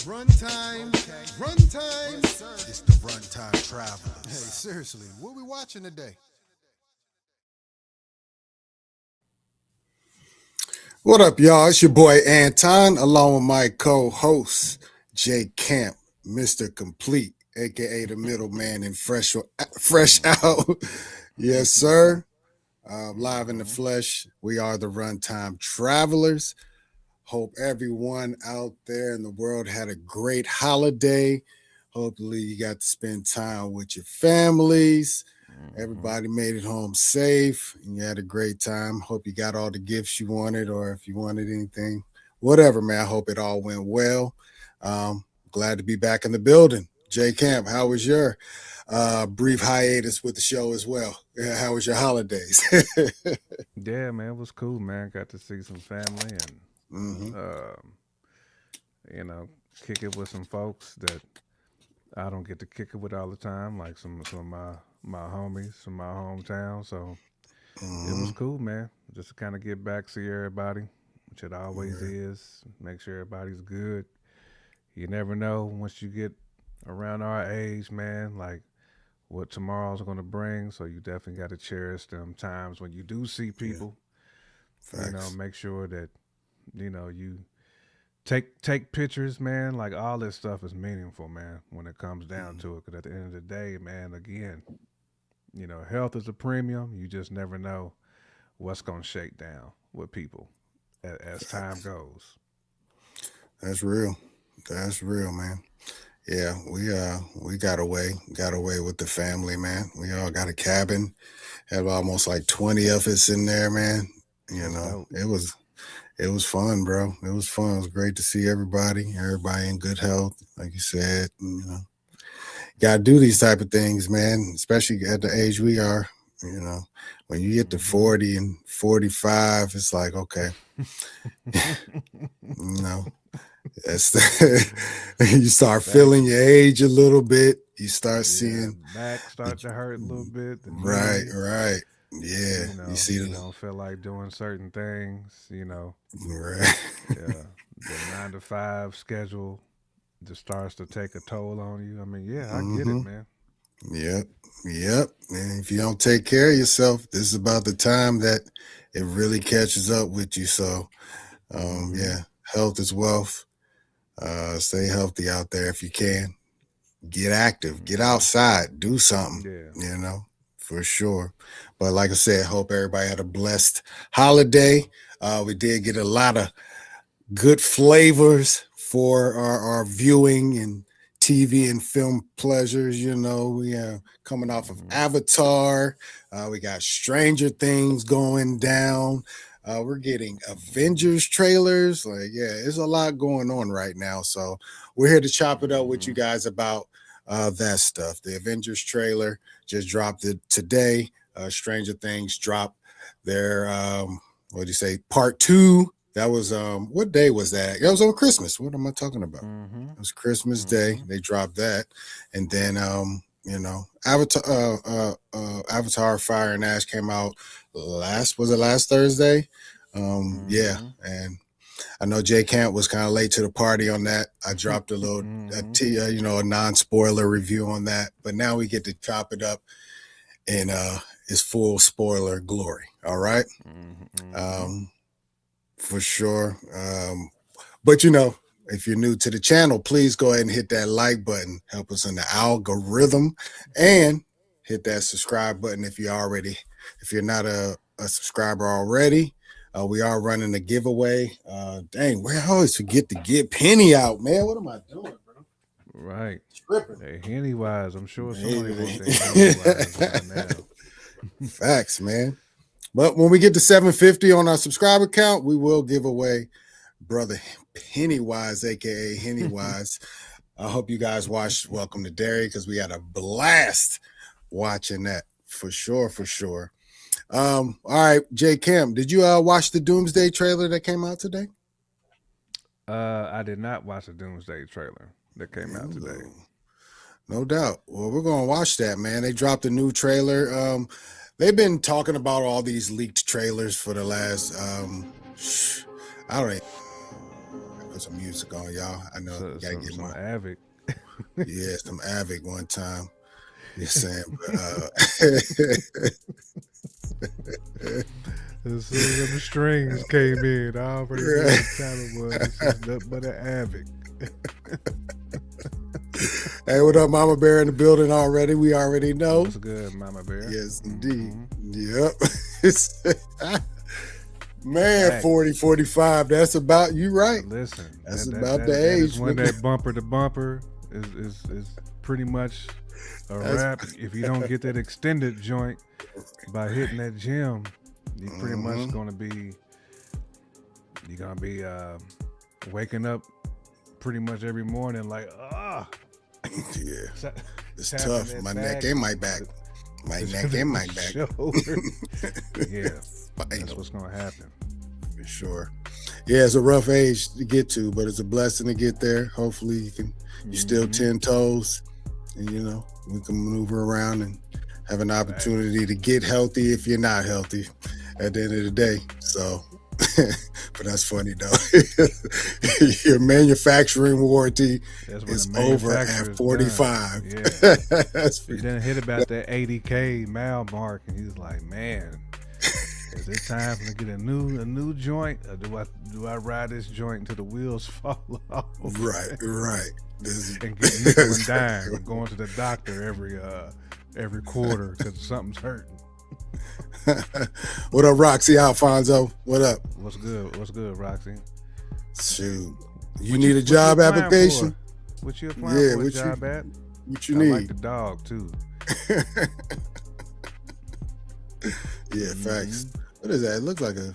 Runtime, runtime. It's the Runtime Hey, Travelers. seriously, what we watching today? What up, y'all? It's your boy Anton, along with my co-host Jay Camp, Mr. Complete, aka the middleman and fresh out. Yes, sir. Live in the flesh. We are the Runtime Travelers. Hope everyone out there in the world had a great holiday. Hopefully, you got to spend time with your families. Everybody made it home safe and you had a great time. Hope you got all the gifts you wanted, or if you wanted anything, whatever, man. I hope it all went well. Glad to be back in the building. Jay Camp, how was your brief hiatus with the show as well? How was your holidays? Yeah, man, it was cool, man. Got to see some family and hmm um, you know, kick it with some folks that I don't get to kick it with all the time, like some of my homies from my hometown. So it was hmm cool, man. Just to kind of get back, see everybody, which it always Yeah, is. Make sure everybody's good. You never know once you get around our age, man. Like what tomorrow's going to bring. So you definitely got to cherish them times when you do see yeah, people. facts. Make sure that you take pictures, man. Like all this stuff is meaningful, man. When it comes down Mhm. to it, because at the end of the day, man, again, health is a premium. You just never know what's gonna shake down with people as time Facts. goes. That's real. That's real, man. Yeah, we got away with the family, man. We all got a cabin. Had almost like 20 of us in there, man. You That's know, dope. it was fun, bro. It was fun. It was great to see everybody in good health, like you said. Gotta do these type of things, man, especially at the age we are. You know, when you get to Hmm 40 and 45, it's like, okay, you know, that's you start back, feeling your age a little bit. You start yeah, seeing back the start to hurt a little bit. The right, knees, right. Yeah, you see you the don't feel like doing certain things. right. Yeah, the 9 to 5 schedule just starts to take a toll on you. I mean, yeah, I get hmm it, man. Yep, yep. And if you don't take care of yourself, this is about the time that it really catches up with you. So, Hmm yeah, health is wealth. Stay healthy out there if you can. Get active, get hmm outside, do something, Yeah. you know, for sure. But like I said, hope everybody had a blessed holiday. We did get a lot of good flavors for our viewing and TV and film pleasures. We coming off of hmm Avatar. We got Stranger Things going down. We're getting hmm Avengers trailers. Like, yeah, there's a lot going on right now. So we're here to chop it up with you hmm guys about that stuff. The Avengers trailer just dropped it today. Stranger Things dropped their what do you say, part two. That was what day was that? That was on Christmas. What am I talking about? hmm It was Christmas Day. hmm They dropped that. And then Avatar Fire and Ash came out last Thursday? Yeah, hmm and I know Jay Camp was kind of late to the party on that. I dropped hmm a non-spoiler review on that, but now we get to chop it up in its full spoiler glory. All right. hmm Um, for sure. But if you're new to the channel, please go ahead and hit that like button. Help us in the algorithm, and hit that subscribe button if you're not a subscriber already. We are running a giveaway. Dang, where I always forget to get Penny out, man. What am I doing, bro? Right. Tripping. Hey, Henny Wise, I'm sure somebody wants their Henny Wise Man. by now. Facts, man. But when we get to 750 on our subscriber count, we will give away brother Pennywise, aka Hennywise. I hope you guys watched Welcome to Derry because we had a blast watching that for sure, for sure. All right, Jay Kim, did you watch the Doomsday trailer that came out today? I did not watch the Doomsday trailer that came out today. Ooh, no doubt. Well, we're gonna watch that, man. They dropped a new trailer. They've been talking about all these leaked trailers for the last I don't know, put some music on, y'all. I know So, I gotta get some my Avic. some Avic one time. You're saying, but As soon as the strings came in, I already knew what time it was. This is nothing but an Avic. Hey, what up, Mama Bear in the building already? We already know. What's good, Mama Bear? Yes, indeed. Yep. Man, Facts. 40, 45. That's about you, right? Listen, That's that, about that, the that age. is when that bumper to bumper is pretty much a wrap. If you don't get that extended joint by hitting that gym, you're pretty much gonna be waking up pretty much every morning like Yeah, it's tough. My neck and my back. My neck and my back. Yeah, that's what's gonna happen for sure. Yeah, it's a rough age to get to, but it's a blessing to get there. Hopefully, you're still 10 toes, and we can maneuver around and have an opportunity to get healthy if you're not healthy at the end of the day. So, but that's funny though. Your manufacturing warranty is over at 45. Yeah. He didn't hit about that 80K mile mark, and he's like, man, is it time for me to get a new joint, or do I ride this joint until the wheels fall off? Right. And get nickel and dime, and going to the doctor every quarter because something's hurting. What up, Roxy Alfonso? What up? What's good, Roxy? Shoot, you need a job application? What you applying for a job at? What you need? I like the dog too. Yeah, facts. What is that? It looks like a.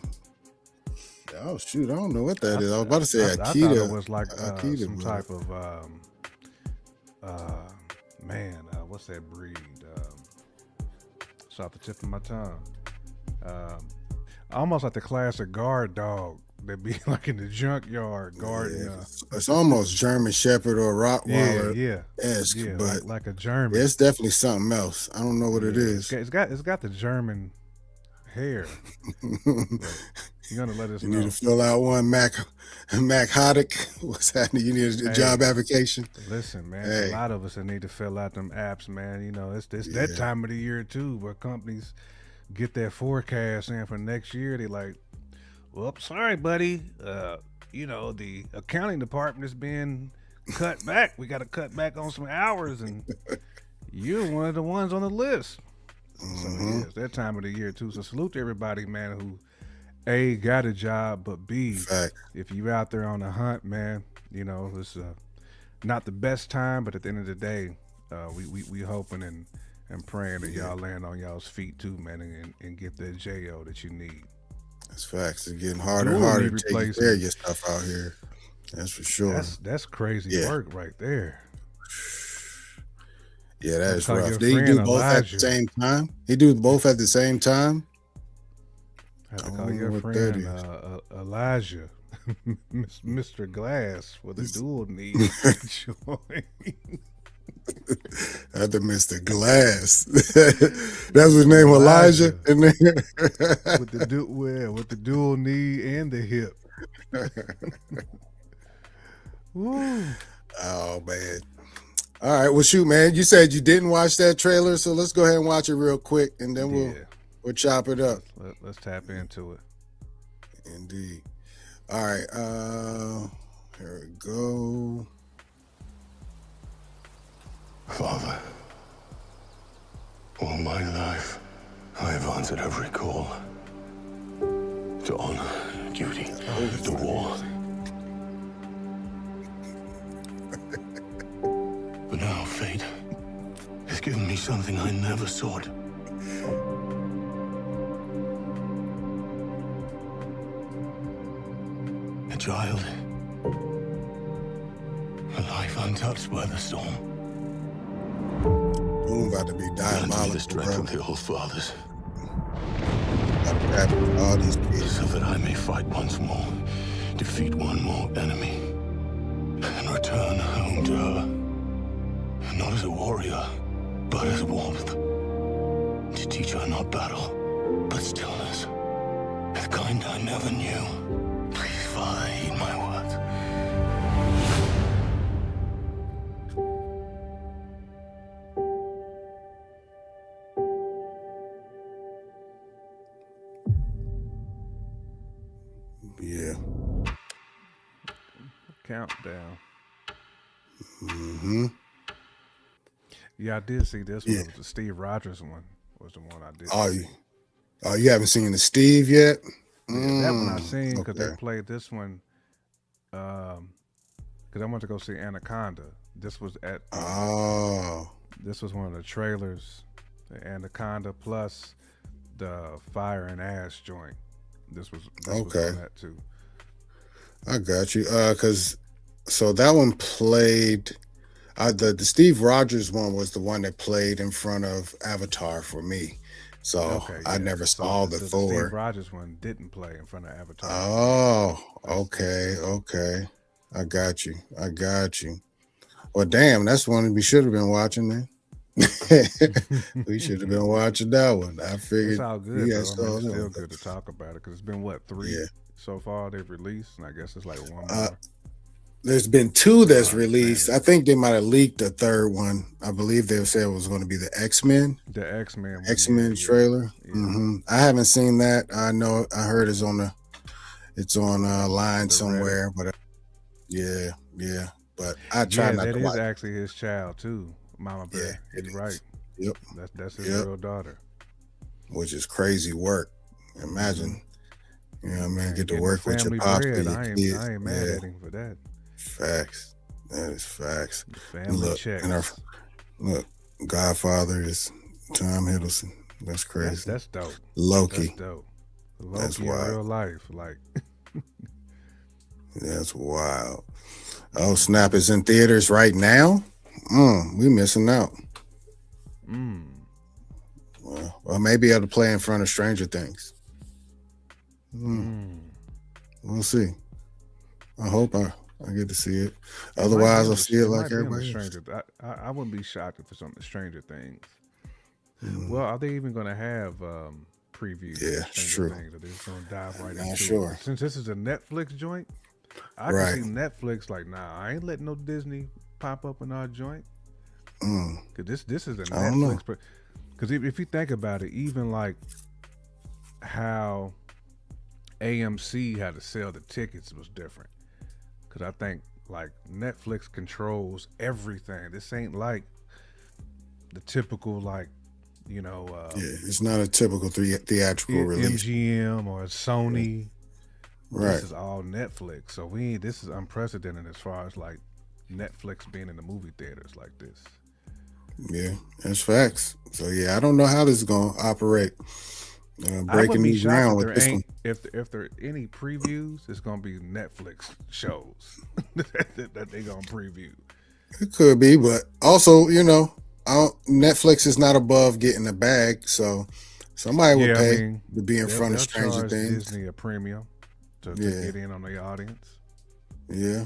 Oh shoot, I don't know what that is. I was about to say I thought it was like some type of what's that breed? It's off the tip of my tongue. Almost like the classic guard dog that be like in the junkyard guarding. Yeah, it's almost German Shepherd or Rottweiler esque, but like a German. It's definitely something else. I don't know what it is. It's got the German hair. You're gonna let us know. You need to fill out one Mac Hoddick. What's happening? You need a job application. Listen, man, a lot of us need to fill out them apps, man. It's that time of the year too, where companies get their forecast in for next year. They like, well, sorry, buddy. The accounting department is being cut back. We got to cut back on some hours, and you're one of the ones on the list. So it's that time of the year too. So salute to everybody, man, who A, got a job, but B, if you out there on the hunt, man, it's not the best time, but at the end of the day, we hoping and praying that y'all land on y'all's feet too, man, and get that JO that you need. That's facts. It's getting harder and harder to take care of your stuff out here. That's for sure. That's crazy work right there. Yeah, that is rough. Did he do both at the same time? He do both at the same time? I have to call your friend Elijah, Mr. Glass, with a dual knee joint. After Mr. Glass. That's his name, Elijah. And then with the dual knee and the hip. Woo. Oh man. All right, well shoot, man. You said you didn't watch that trailer, so let's go ahead and watch it real quick, and then we'll chop it up. Let's tap into it. Indeed. All right, here we go. Father, all my life, I have answered every call to honor, duty, to war. But now fate has given me something I never sought. A child, a life untouched by the storm. Boom, about to be diabolical, the strength of the old fathers. All these kids. So that I may fight once more, defeat one more enemy, and return home to her. Not as a warrior, but as warmth. To teach her not battle, but stillness. The kind I never knew. Please, Father, heed my words. countdown. Mm-hmm. Yeah, I did see this one. Yeah. It was the Steve Rogers one. Was the one I didn't Oh, see. you haven't seen the Steve yet? Yeah, that one I seen because they Okay. played this one. Because I went to go see Anaconda. This was at Oh, this was one of the trailers. The Anaconda plus the Fire and Ash joint. This was okay. on that too. I got you. Cause so that one played. The Steve Rogers one was the one that played in front of Avatar for me. So Okay, I yeah. never So saw the the Steve Thor. Rogers one didn't play in front of Avatar for me. Oh, That's okay, okay. I got you. I got you. Well, damn, that's one we should have been watching then. We should have been watching that one. I It's figured all good you guys though. I mean, saw it's that still one. good to talk about it because it's been what three Yeah. so far they've released, and I guess it's like one Uh, more. there's been two From that's my released. understanding, I think they might have leaked a third one. I believe they said it was going to be the X-Men. the X Men one, yeah, X-Men yeah, trailer. yeah. I haven't seen that. I know I heard it's on a line The Reddit. somewhere, but yeah, yeah. But I try Yeah, not that to is watch. actually his child too, Mama Yeah, Bear. it You're right. is. Yep, That's his yep. real daughter. Which is crazy work. Hmm Imagine, you know what I mean, Man, get to getting the work with your family pops or bread. your I kids. ain't mad Yeah, at him for that. facts. That is facts. The family Look, and our checks. look, Godfather is Tom Hiddleston. That's That's crazy. that's dope. That's Loki. dope. That's Loki in wild. real life, like That's wild. Oh, snap is in theaters right now. We missing out. mm, Well, maybe it'll play in front of Stranger Things. Mm, mm. we'll see. I hope I get to see it. It might be Otherwise, on I'll the. see it It like might be on the everybody else. Stranger. I wouldn't be shocked if it's on the Stranger Things. Mm, Well, are they even going to have previews for yeah, it's Stranger true. Things? Or they're just going to dive right Not into it? sure. 'Cause since this is a Netflix joint, I can Right. see Netflix like, nah, I ain't letting no Disney pop up in our joint. Mm, Cause this is a I don't know. Netflix. Because if you think about it, even like how AMC had to sell the tickets was different. Because I think like Netflix controls everything. This ain't like the typical like you know Yeah, it's not a typical theatrical release. MGM or Sony. Right. This is all Netflix. So this is unprecedented as far as like Netflix being in the movie theaters like this. Yeah, that's facts. So yeah, I don't know how this is gonna operate. I Breaking wouldn't be new shocked ground if with there this ain't one. if there are any previews. It's gonna be Netflix shows that they gonna preview. It could be, but also, Netflix is not above getting a bag, so somebody will Yeah, I pay mean to be in front of they'll Stranger charge Things. Disney a premium to Yeah, get in on the audience. yeah.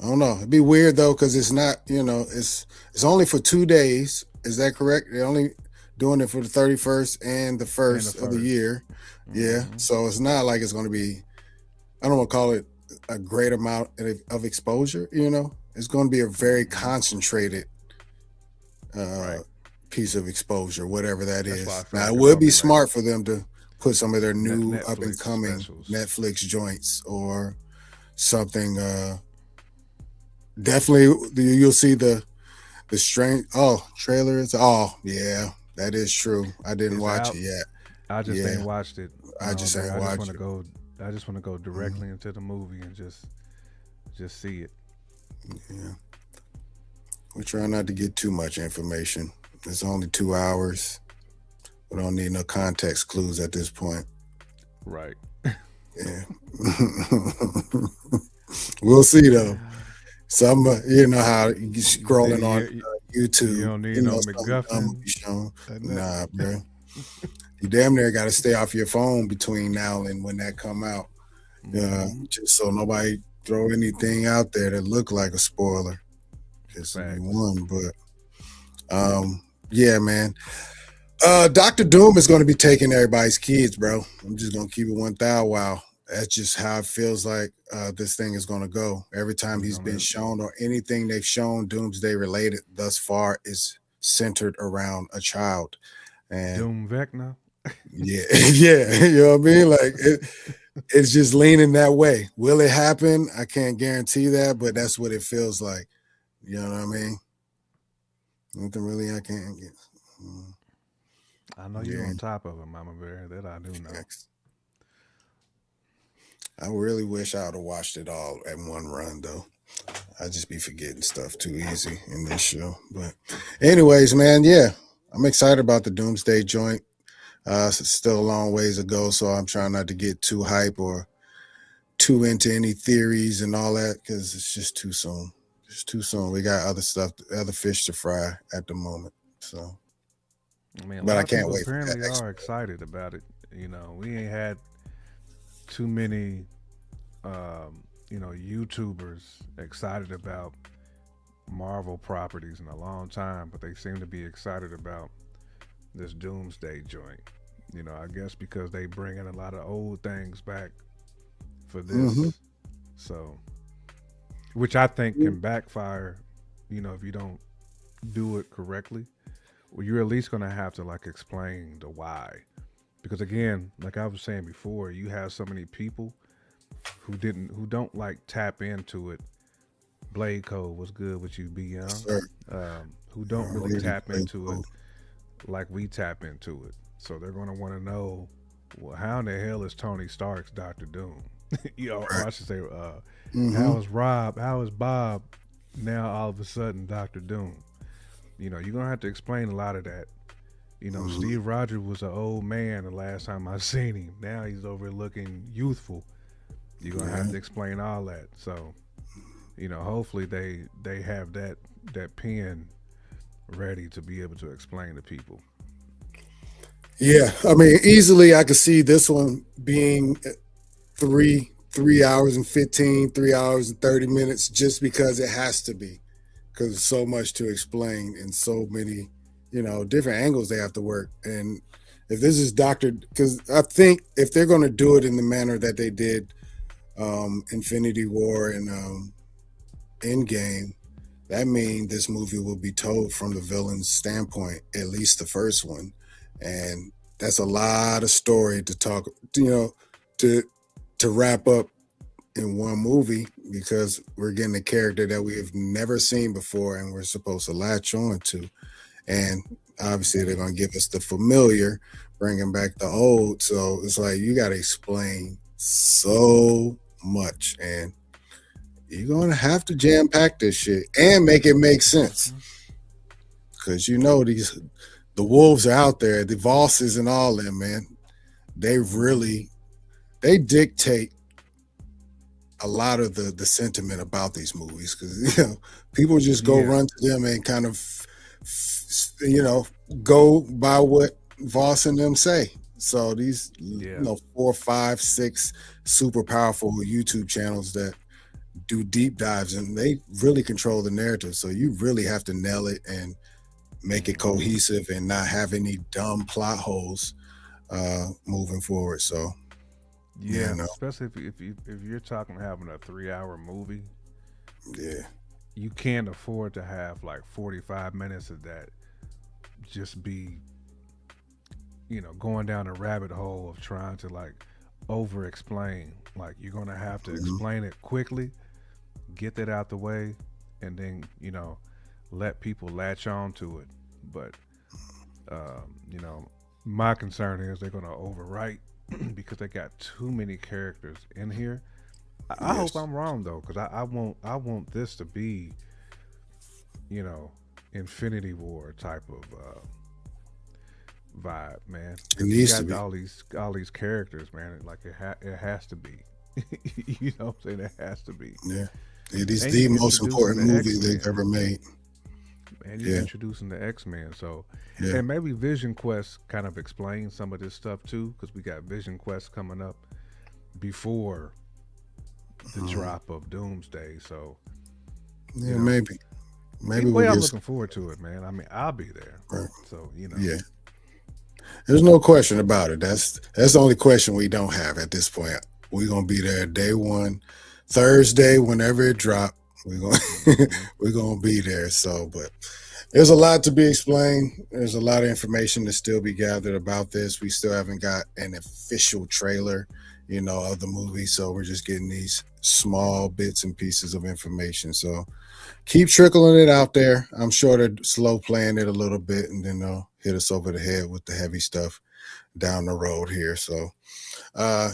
I don't know. It'd be weird though, because it's not, it's only for 2 days. Is that correct? They're only doing it for the 31st and the And the first of the first. year. Yeah. Hmm So it's not like it's gonna be, I don't want to call it a great amount of exposure, It's gonna be a very hmm concentrated uh Right. piece of exposure, whatever that That's why I is. feel Now like it it's would gonna be be like smart for them to put some of their new up and Netflix coming specials. Netflix joints or something. Definitely you'll see the strange trailers. Oh yeah, that is true. I didn't It's watch it out. yet. I just Yeah, ain't watched it. I just ain't I just watched want to it. go. I just want to go Mhm. directly into the movie and just see it. Yeah, we try not to get too much information. It's only 2 hours. We don't need no context clues at this point. Right. Yeah. We'll see though. Some, how you You say scrolling on you YouTube, don't need no something dumb will MacGuffin be shown. or Nah, nothing. bro. You damn near got to stay off your phone between now and when that come out. Hmm Just so nobody throw anything out there that look like a spoiler. Just to be Facts. one, but yeah, man. Doctor Doom is going to be taking everybody's kids, bro. I'm just gonna keep it 1,000. Wow, that's just how it feels like this thing is going to go. Every time He's he's been gonna shown or anything they've shown Doomsday related thus far is centered around a child. And Doom Vecna. yeah, yeah, you know what I mean? Like It's just leaning that way. Will it happen? I can't guarantee that, but that's what it feels like. You know what I mean? Nothing really I can't get. I know you're Yeah. on top of it, Mama Bear. That I do know. I really wish I would have watched it all at one run, though. I just be forgetting stuff too easy in this show. But, anyways, man, yeah, I'm excited about the Doomsday joint. It's still a long ways to go, so I'm trying not to get too hype or too into any theories and all that because it's just too soon. It's too soon. We got other stuff, other fish to fry at the moment. So, I mean, a but I lot of can't people wait for that apparently next. are excited about it. We ain't had too many, YouTubers excited about Marvel properties in a long time, but they seem to be excited about this Doomsday joint. I guess because they bring in a lot of old things back for Mm-hmm. this. So, which I think can backfire, if you don't do it correctly. Well, you're at least going to have to like explain the why. Because again, like I was saying before, you have so many people who don't like tap into it. Blade Code was good with you, Be Young. Sure. Who don't really Really tap great into it quote. like we tap into it. So they're going to want to know, well, how in the hell is Tony Stark's Doctor Doom? Or Right. I should say, Mm-hmm. how is Rob? How is Bob now all of a sudden Doctor Doom? You're gonna have to explain a lot of that. Mm-hmm. Steve Rogers was an old man the last time I seen him. Now he's over looking youthful. You're gonna have Yeah. to explain all that. So, hopefully they have that pen ready to be able to explain to people. Yeah. I mean, easily I could see this one being 3 hours and 15, 3 hours and 30 minutes just because it has to be. Because there's so much to explain and so many, different angles they have to work. And if this is Doctor, because I think if they're going to do it in the manner that they did Infinity War and Endgame, that means this movie will be told from the villain's standpoint, at least the first one. And that's a lot of story to talk, to wrap up in one movie because we're getting a character that we have never seen before and we're supposed to latch on to. And obviously, they're going to give us the familiar, bringing back the old. So it's like you got to explain so much. And you're going to have to jam pack this shit and make it make sense. Because the wolves are out there, the Vosses and all them, man. They dictate a lot of the sentiment about these movies because people just go Yeah, run to them and kind of you know go by what Voss and them say. So these yeah, 4, 5, 6 super powerful YouTube channels that do deep dives and they really control the narrative. So you really have to nail it and make it cohesive and not have any dumb plot holes moving forward. So yeah. Especially if you're talking having a 3 hour movie, yeah. you can't afford to have like 45 minutes of that just be going down a rabbit hole of trying to like over explain. Like you're gonna have to Mhm. explain it quickly, get that out the way, and then let people latch on to it. But my concern is they're gonna overwrite because they got too many characters in here. I hope Yes. I'm wrong though, because I want this to be you know Infinity War type of vibe, man. It Because you needs to got be. all these characters, man. Like it has to be. You know what I'm saying? It has to be. Yeah. It is And the you most introducing important the movie X they've Men, ever made. and you're Yeah. introducing the X-Men. So, Yeah. and maybe Vision Quest kind of explains some of this stuff too, because we got Vision Quest coming up before the Mhm. drop of Doomsday. So, you Yeah, know, maybe. Maybe either we'll way, I'm get looking forward to it, man. I mean, I'll be there. right. So, Yeah. There's no question about it. That's the only question we don't have at this point. We're gonna be there day one, Thursday, whenever it drop. We're gonna hmm we're gonna be there. So, but there's a lot to be explained. There's a lot of information to still be gathered about this. We still haven't got an official trailer. of the movie. So we're just getting these small bits and pieces of information. So keep trickling it out there. I'm sure they're slow playing it a little bit, and then they'll hit us over the head with the heavy stuff down the road here. So,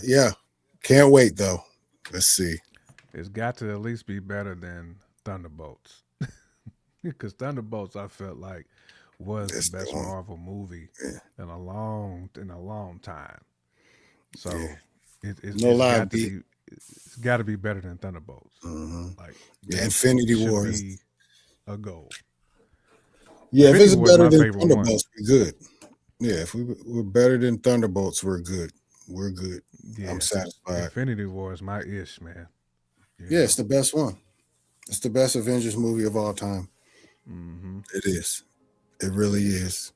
yeah, can't wait though. Let's see. It's got to at least be better than Thunderbolts. Because Thunderbolts, I felt like, was the That's the best one. Marvel movie Yeah, in a long time. yeah. So No it's lie, got to beat. be it's got to be better than Thunderbolts. Hmm. Like Yeah, that Infinity should War is. be a goal. Yeah, if Infinity it's War is better my than favorite one. Thunderbolts, we're good. Yeah, if we're better than Thunderbolts, we're good. We're good. I'm Yeah, satisfied. Infinity War is my ish, man. You Yeah, it's know. the best one. It's the best Avengers movie of all time. Hmm. It is. It really is.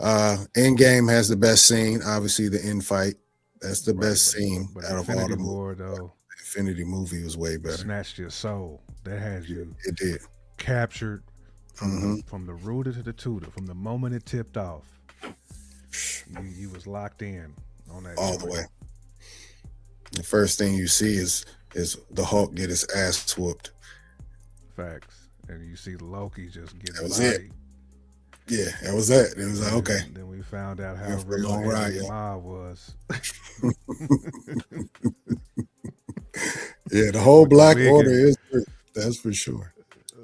Endgame has the best scene. Obviously, the end fight. That's the Right, best scene but out of all Infinity the movies. War though Infinity movie was way better. snatched your soul. That has Yeah, you it did. captured Hmm. from the rooter to the tutor. From the moment it tipped off, you was locked in on that All the joint. way. The first thing you see is the Hulk get his ass whooped. Facts. And you see Loki just That getting was it. bodied. Yeah, that was it. It was like, okay, Then we found out we're how in for a real long ride, Ebony y'all. Ma was Yeah, the whole with the Black Order wigging. is true. That's for sure.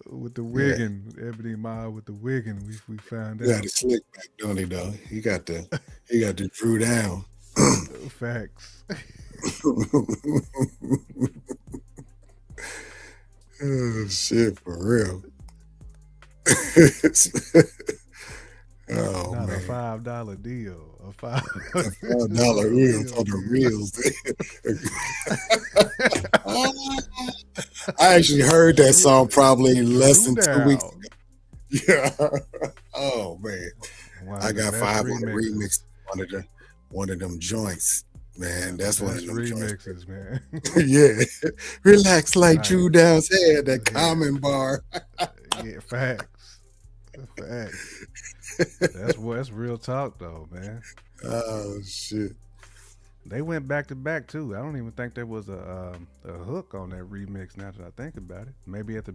With the Yeah, wigging, Ebony Ma with the wigging, we found he got out. the slick back, don't he? Though he got the Drew down. Facts. Oh, shit, for real. Oh Not a man, $5 deal. A five a just a $5 reels real on the deal. reels. I actually heard that Drew, song probably less Drew than 2 weeks down. ago. Yeah. Oh man, One I of the got best five on the remixes. remix. One of them joints, One man. of the That's one of best them joints. remixes, man. Yeah, relax like Nice. Drew Down's head. That Yeah. common bar. Yeah, facts. Facts. That's real talk though, man. Oh shit. They went back to back too. I don't even think there was a hook on that remix. Now that I think about it,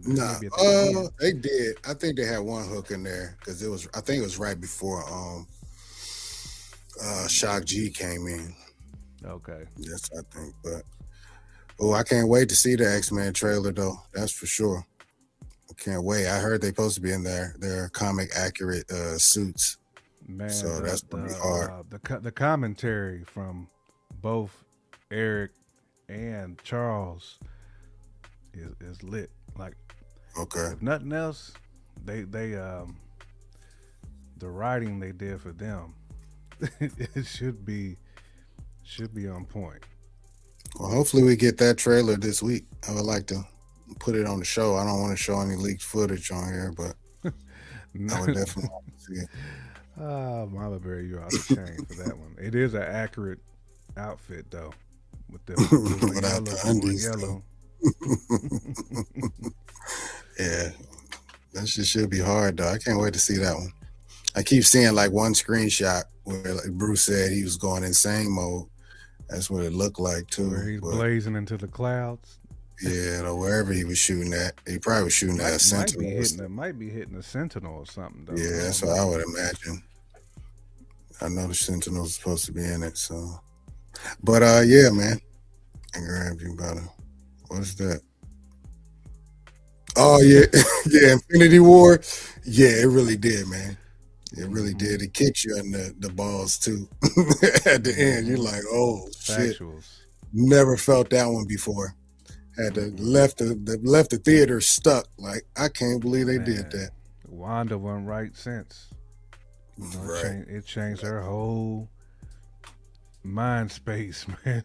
Nah, maybe at the end. they did. I think they had one hook in there because it was. I think it was right before Shock G came in. Okay, Yes, I think. But oh, I can't wait to see the X-Men trailer though. That's for sure. I can't wait. I heard they supposed to be in their comic accurate suits, man. so The that's gonna be hard. the commentary from both Eric and Charles is lit. Like Okay. if nothing else, they the writing they did for them, it should be on point. Well, hopefully we get that trailer this week. I would like to put it on the show. I don't want to show any leaked footage on here, but I would definitely like to see it. Ah, Mama Bear, you're off the chain for that one. It is an accurate outfit though, with the Without the blue and undies. yellow. Yeah, that shit should be hard though. I can't wait to see that one. I keep seeing like one screenshot where like Bruce said he was going insane mode. That's what it looked like Where too. he's But blazing into the clouds. yeah, or wherever he was shooting at, he probably was shooting at a sentinel. Might be hitting a sentinel or something though. Yeah, I that's don't what I know. would imagine. I know the sentinel's supposed to be in it, so. But yeah, man. I grab you by the. What's that? Oh yeah, yeah. Infinity War. Yeah, it really did, man. It really did. It kicked you in the balls too. At the end, you're like, oh shit. Factuals. Never felt that one before. Had to left the theater stuck. Like I can't believe they did that. Wanda wasn't right since. You know, Right. it changed her whole mind space, man.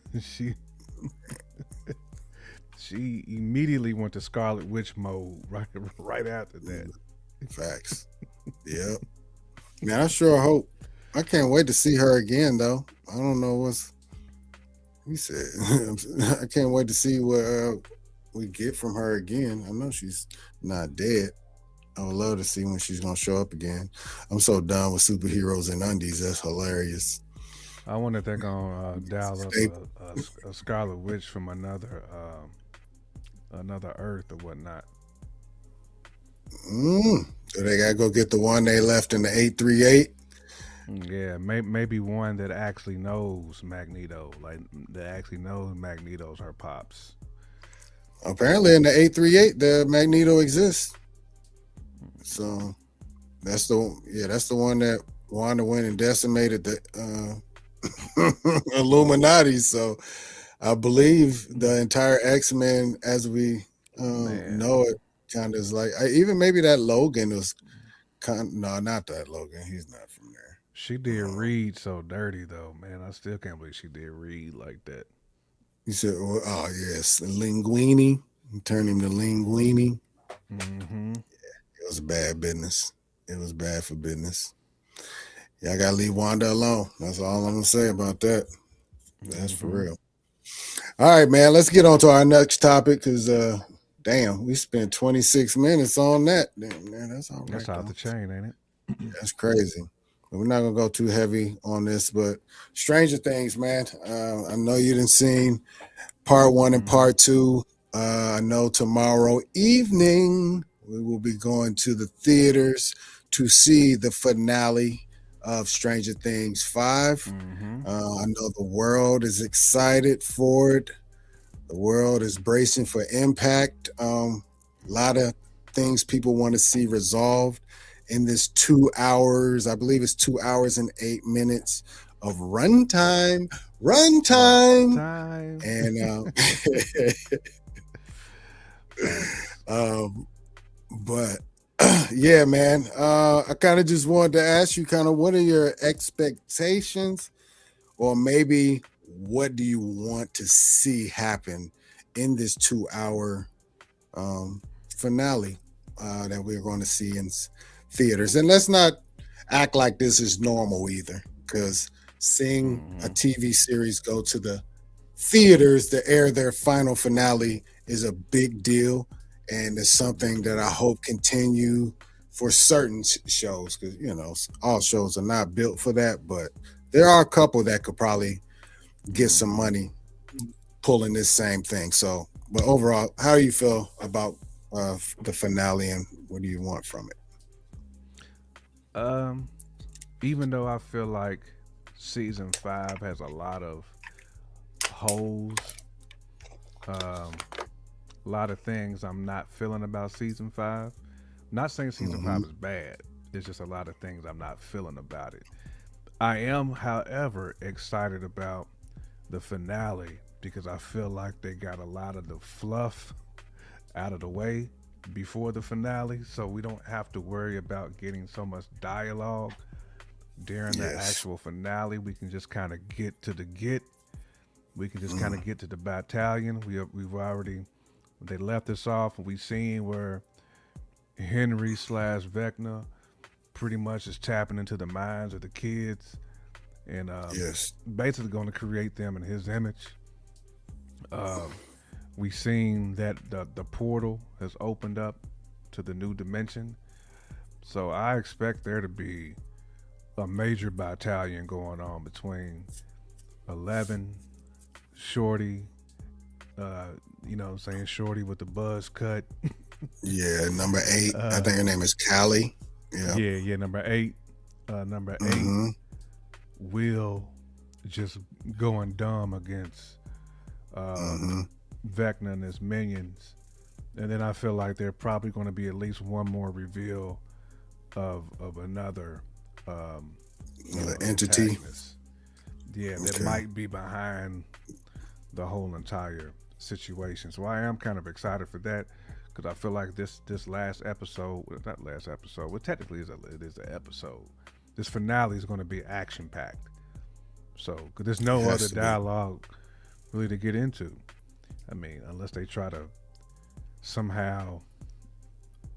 She immediately went to Scarlet Witch mode right after that. Facts. Yep. Man, I sure hope. I can't wait to see her again, though. I don't know what's. He said, I can't wait to see what we get from her again. I know she's not dead. I would love to see when she's gonna show up again. I'm so done with superheroes and undies. That's hilarious. I wonder if they're gonna dial up Staple. a Scarlet Witch from another Earth or whatnot. So they gotta go get the one they left in the 838. Yeah, maybe one that actually knows Magneto, like that actually knows Magneto's her pops. Apparently, in the 838, the Magneto exists. So that's the one that Wanda went and decimated the Illuminati. So I believe the entire X-Men, as we Man, know it, kind of is like even maybe that Logan was no, not that Logan. He's not from there. she did Reed so dirty though, man. I still can't believe she did Reed like that. He said, "Oh yes, Linguini." Turn him to Linguini. Mm-hmm. It was bad business. It was bad for business. Yeah, I gotta leave Wanda alone. That's all I'm gonna say about that. That's for Mm-hmm. real. All right, man. Let's get on to our next topic because damn, we spent 26 minutes on that. Damn, man, that's all right That's out though. the chain, ain't it? That's crazy. But we're not gonna go too heavy on this, but Stranger Things, man. I know you didn't seen part one and part two. I know tomorrow evening we will be going to the theaters to see the finale of Stranger Things 5. Mm-hmm. I know the world is excited for it. The world is bracing for impact. A lot of things people want to see resolved in this 2 hours. I believe it's 2 hours and 8 minutes of runtime. Time. And but yeah, man. I kind of just wanted to ask you kind of what are your expectations, or maybe what do you want to see happen in this 2 hour finale that we're going to see in theaters? And let's not act like this is normal either, because seeing a TV series go to the theaters to air their final finale is a big deal, and it's something that I hope continue for certain shows, because all shows are not built for that, but there are a couple that could probably get some money pulling this same thing. So, but overall, how do you feel about the finale, and what do you want from it? Even though I feel like season 5 has a lot of holes, a lot of things I'm not feeling about season 5. Not saying season 5 is bad. There's just a lot of things I'm not feeling about it. I am, however, excited about the finale because I feel like they got a lot of the fluff out of the way before the finale, so we don't have to worry about getting so much dialogue during the actual finale. We can just kind of get to the get. We can just kind of get to the battalion. We've already, they left us off and we've seen where Henry / Vecna pretty much is tapping into the minds of the kids and basically going to create them in his image. We've seen that the portal has opened up to the new dimension. So I expect there to be a major battalion going on between 11, Shorty, you know what I'm saying, Shorty with the buzz cut. Yeah, number 8. I think her name is Callie. Yeah, number 8. Number 8 Will just going dumb against Vecna and his minions. And then I feel like there probably going to be at least one more reveal of another entity. Antagonist. Yeah, that might be behind the whole entire situation. So I am kind of excited for that because I feel like this last episode, well, not last episode, well technically it is an episode. This finale is going to be action packed. So cause there's no other dialogue really to get into. I mean, unless they try to somehow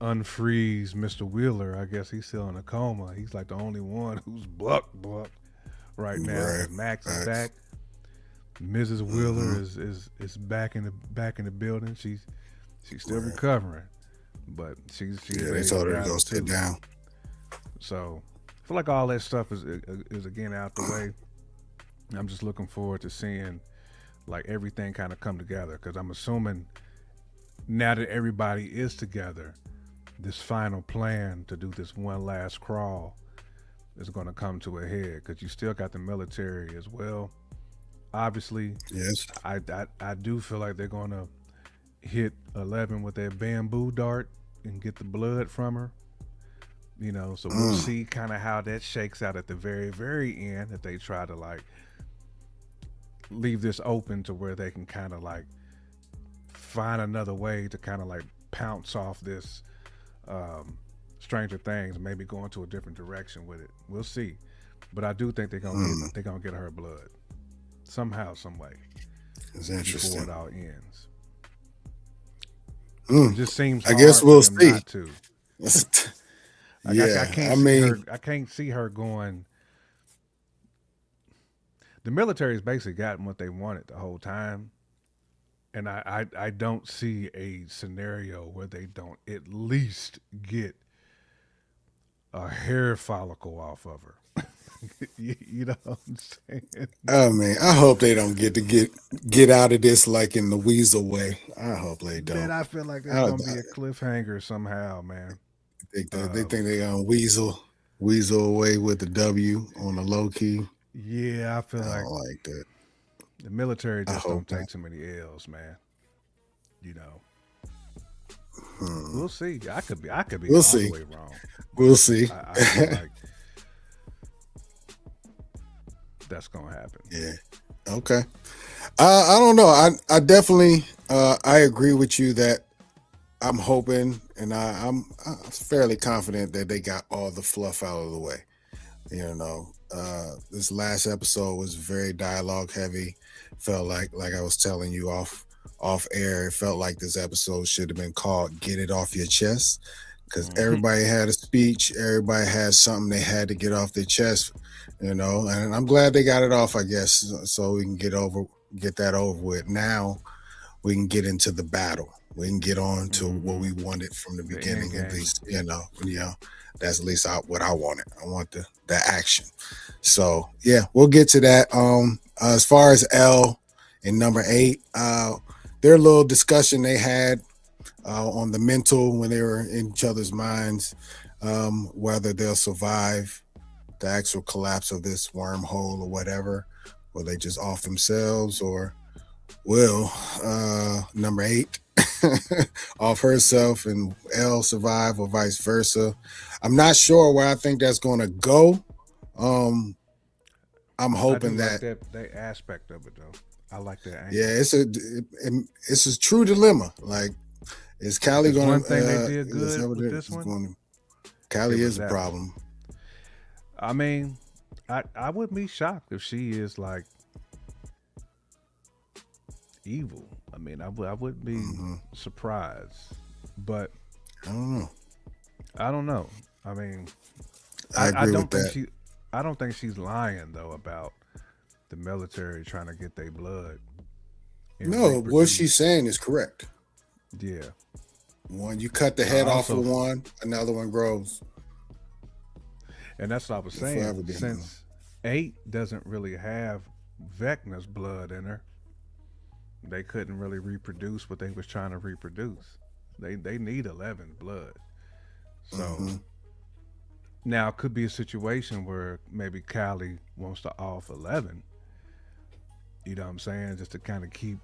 unfreeze Mr. Wheeler. I guess he's still in a coma. He's like the only one who's buck right now. Right. Max is back. Mrs. Wheeler is back in the building. She's still recovering, but she's they told her to go sit down. So I feel like all that stuff is again out the way. I'm just looking forward to seeing like everything kind of come together because I'm assuming now that everybody is together, this final plan to do this one last crawl is going to come to a head because you still got the military as well. Obviously, Yes. I do feel like they're going to hit 11 with that bamboo dart and get the blood from her. So we'll Mm. see kind of how that shakes out at the very, very end if they try to like leave this open to where they can kind of like find another way to kind of like pounce off this Stranger Things, maybe go into a different direction with it. We'll see, but I do think they're gonna get her blood somehow, some way It's before interesting. it all ends. It Mm. just seems I guess hard for we'll them see. not to. Like I Yeah, can't I see mean, her. I can't see her going. The military's basically gotten what they wanted the whole time, and I don't see a scenario where they don't at least get a hair follicle off of her. You know what I'm saying? oh man, I hope they don't get out of this like in the Weasel way. I hope they Man, don't. I feel like there's I, gonna be a cliffhanger somehow, man. they think they're gonna weasel away with the W on the low key. Yeah, I feel I like don't like that. the military I just hope don't take not. too many L's, man. You know, Hmm. we'll see. I could be We'll all the see. way wrong, We'll but see. I feel like that's gonna happen. Yeah. Okay. I don't know. I definitely I agree with you that I'm hoping and I'm fairly confident that they got all the fluff out of the way. This last episode was very dialogue heavy. Felt like I was telling you off air. It felt like this episode should have been called "Get It Off Your Chest" because Hmm. everybody had a speech. Everybody had something they had to get off their chest. And I'm glad they got it off. I guess so we can get that over with. Now we can get into the battle. We can get on to what Hmm. we wanted from the The end beginning, at game. least. That's at least what I wanted. I want the action. So yeah, we'll get to that. As far as L and number 8, their little discussion they had on the mental when they were in each other's minds, whether they'll survive the actual collapse of this wormhole or whatever, or they just off themselves, or will number 8 off herself and L survive, or vice versa. I'm not sure where I think that's going to go. Um, I'm I do hoping like that that aspect of it though. I like that yeah, angle it's a true dilemma. Like, is Callie because going one to thing they did is that good what with it this is one, going to? it Callie was is a that one. problem. I mean, I wouldn't be shocked if she is like evil. I mean, I wouldn't be Hmm. surprised, but I don't know. I don't know. I mean, I I agree with don't think that. I don't think she's lying though about the military trying to get their blood and No, what she's reproduce. saying is correct. Yeah. One, you cut the I head off also of one, another one grows. and that's what I was You'll saying. forever be another. Since 8 doesn't really have Vecna's blood in her, they couldn't really reproduce what they was trying to reproduce. They need 11 blood. So Hmm. now it could be a situation where maybe Kylie wants to off 11. You know what I'm saying? Just to kind of keep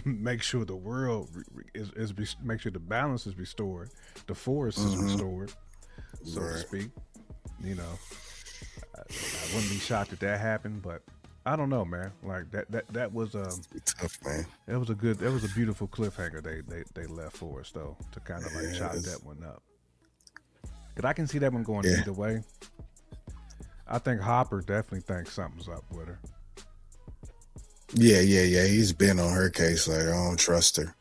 make sure the world make sure the balance is restored, the forest is Hmm. restored, so to Right. speak. You know, I wouldn't be shocked if that happened, but I don't know, man. Like that was Be tough, man. that was a beautiful cliffhanger they left for us though to kind of like Yeah, chop that one up. But I can see that one going yeah, either way. I think Hopper definitely thinks something's up with her. yeah. He's been on her case. Like, I don't trust her.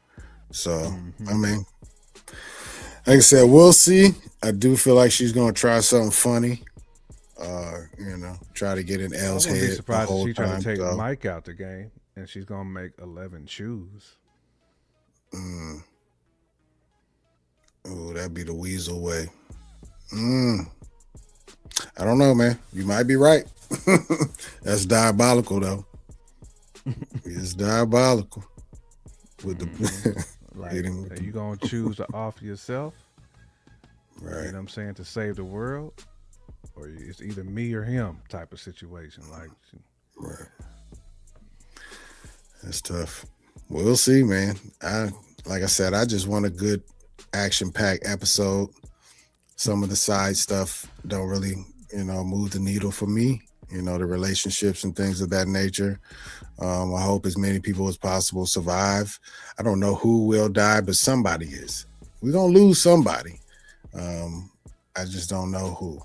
So, I Hmm. mean, like I said, we'll see. I do feel like she's gonna try something funny. Try to get in I L's wouldn't be head the surprised if whole she tried to time. take So, Mike out the game and she's gonna make 11 choose. mm, ooh, that'd be the weasel way. Mm, I don't know, man. You might be right. That's diabolical, though. It's diabolical. With the Like, hitting with are the, you gonna choose to offer yourself? You know right. what I'm saying, to save the world, or it's either me or him type of situation. Like, Right. That's tough. We'll see, man. Like I said, I just want a good action-packed episode. Some of the side stuff don't really, move the needle for me. The relationships and things of that nature. I hope as many people as possible survive. I don't know who will die, but somebody is. We're gonna lose somebody. I just don't know who.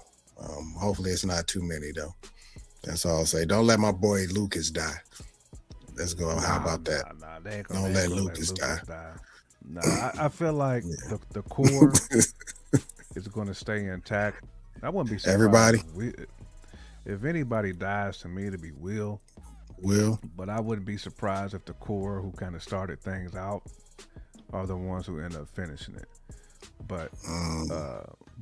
Hopefully, it's not too many though. That's all I'll say. Don't let my boy Lucas die. Let's go. How about that? nah. They ain't Don't let gonna Lucas die. Nah, I feel like Yeah. the core is gonna stay intact. I wouldn't be surprised Everybody if anybody dies. To me, to be Will, will. but I wouldn't be surprised if the core, who kind of started things out, are the ones who end up finishing it. But Um,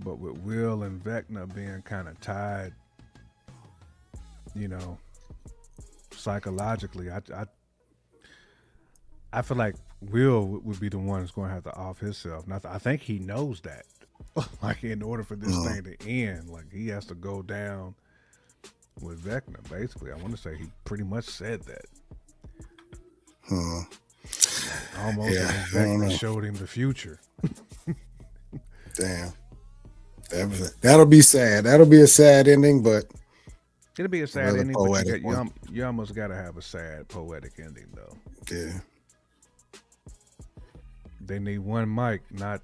but with Will and Vecna being kind of tied, you know, psychologically, I feel like Will would be the one that's going to have to off himself. And I think he knows that. Like, in order for this thing to end, like, he has to go down with Vecna. Basically, I want to say he pretty much said that. hmm. Almost Yeah, like I don't Vecna know. showed him the future. Damn. That'll be sad. That'll be a sad ending, but It'll be a sad rather ending, but poetic one. you almost got to have a sad, poetic ending, though. Yeah. They need one mic, not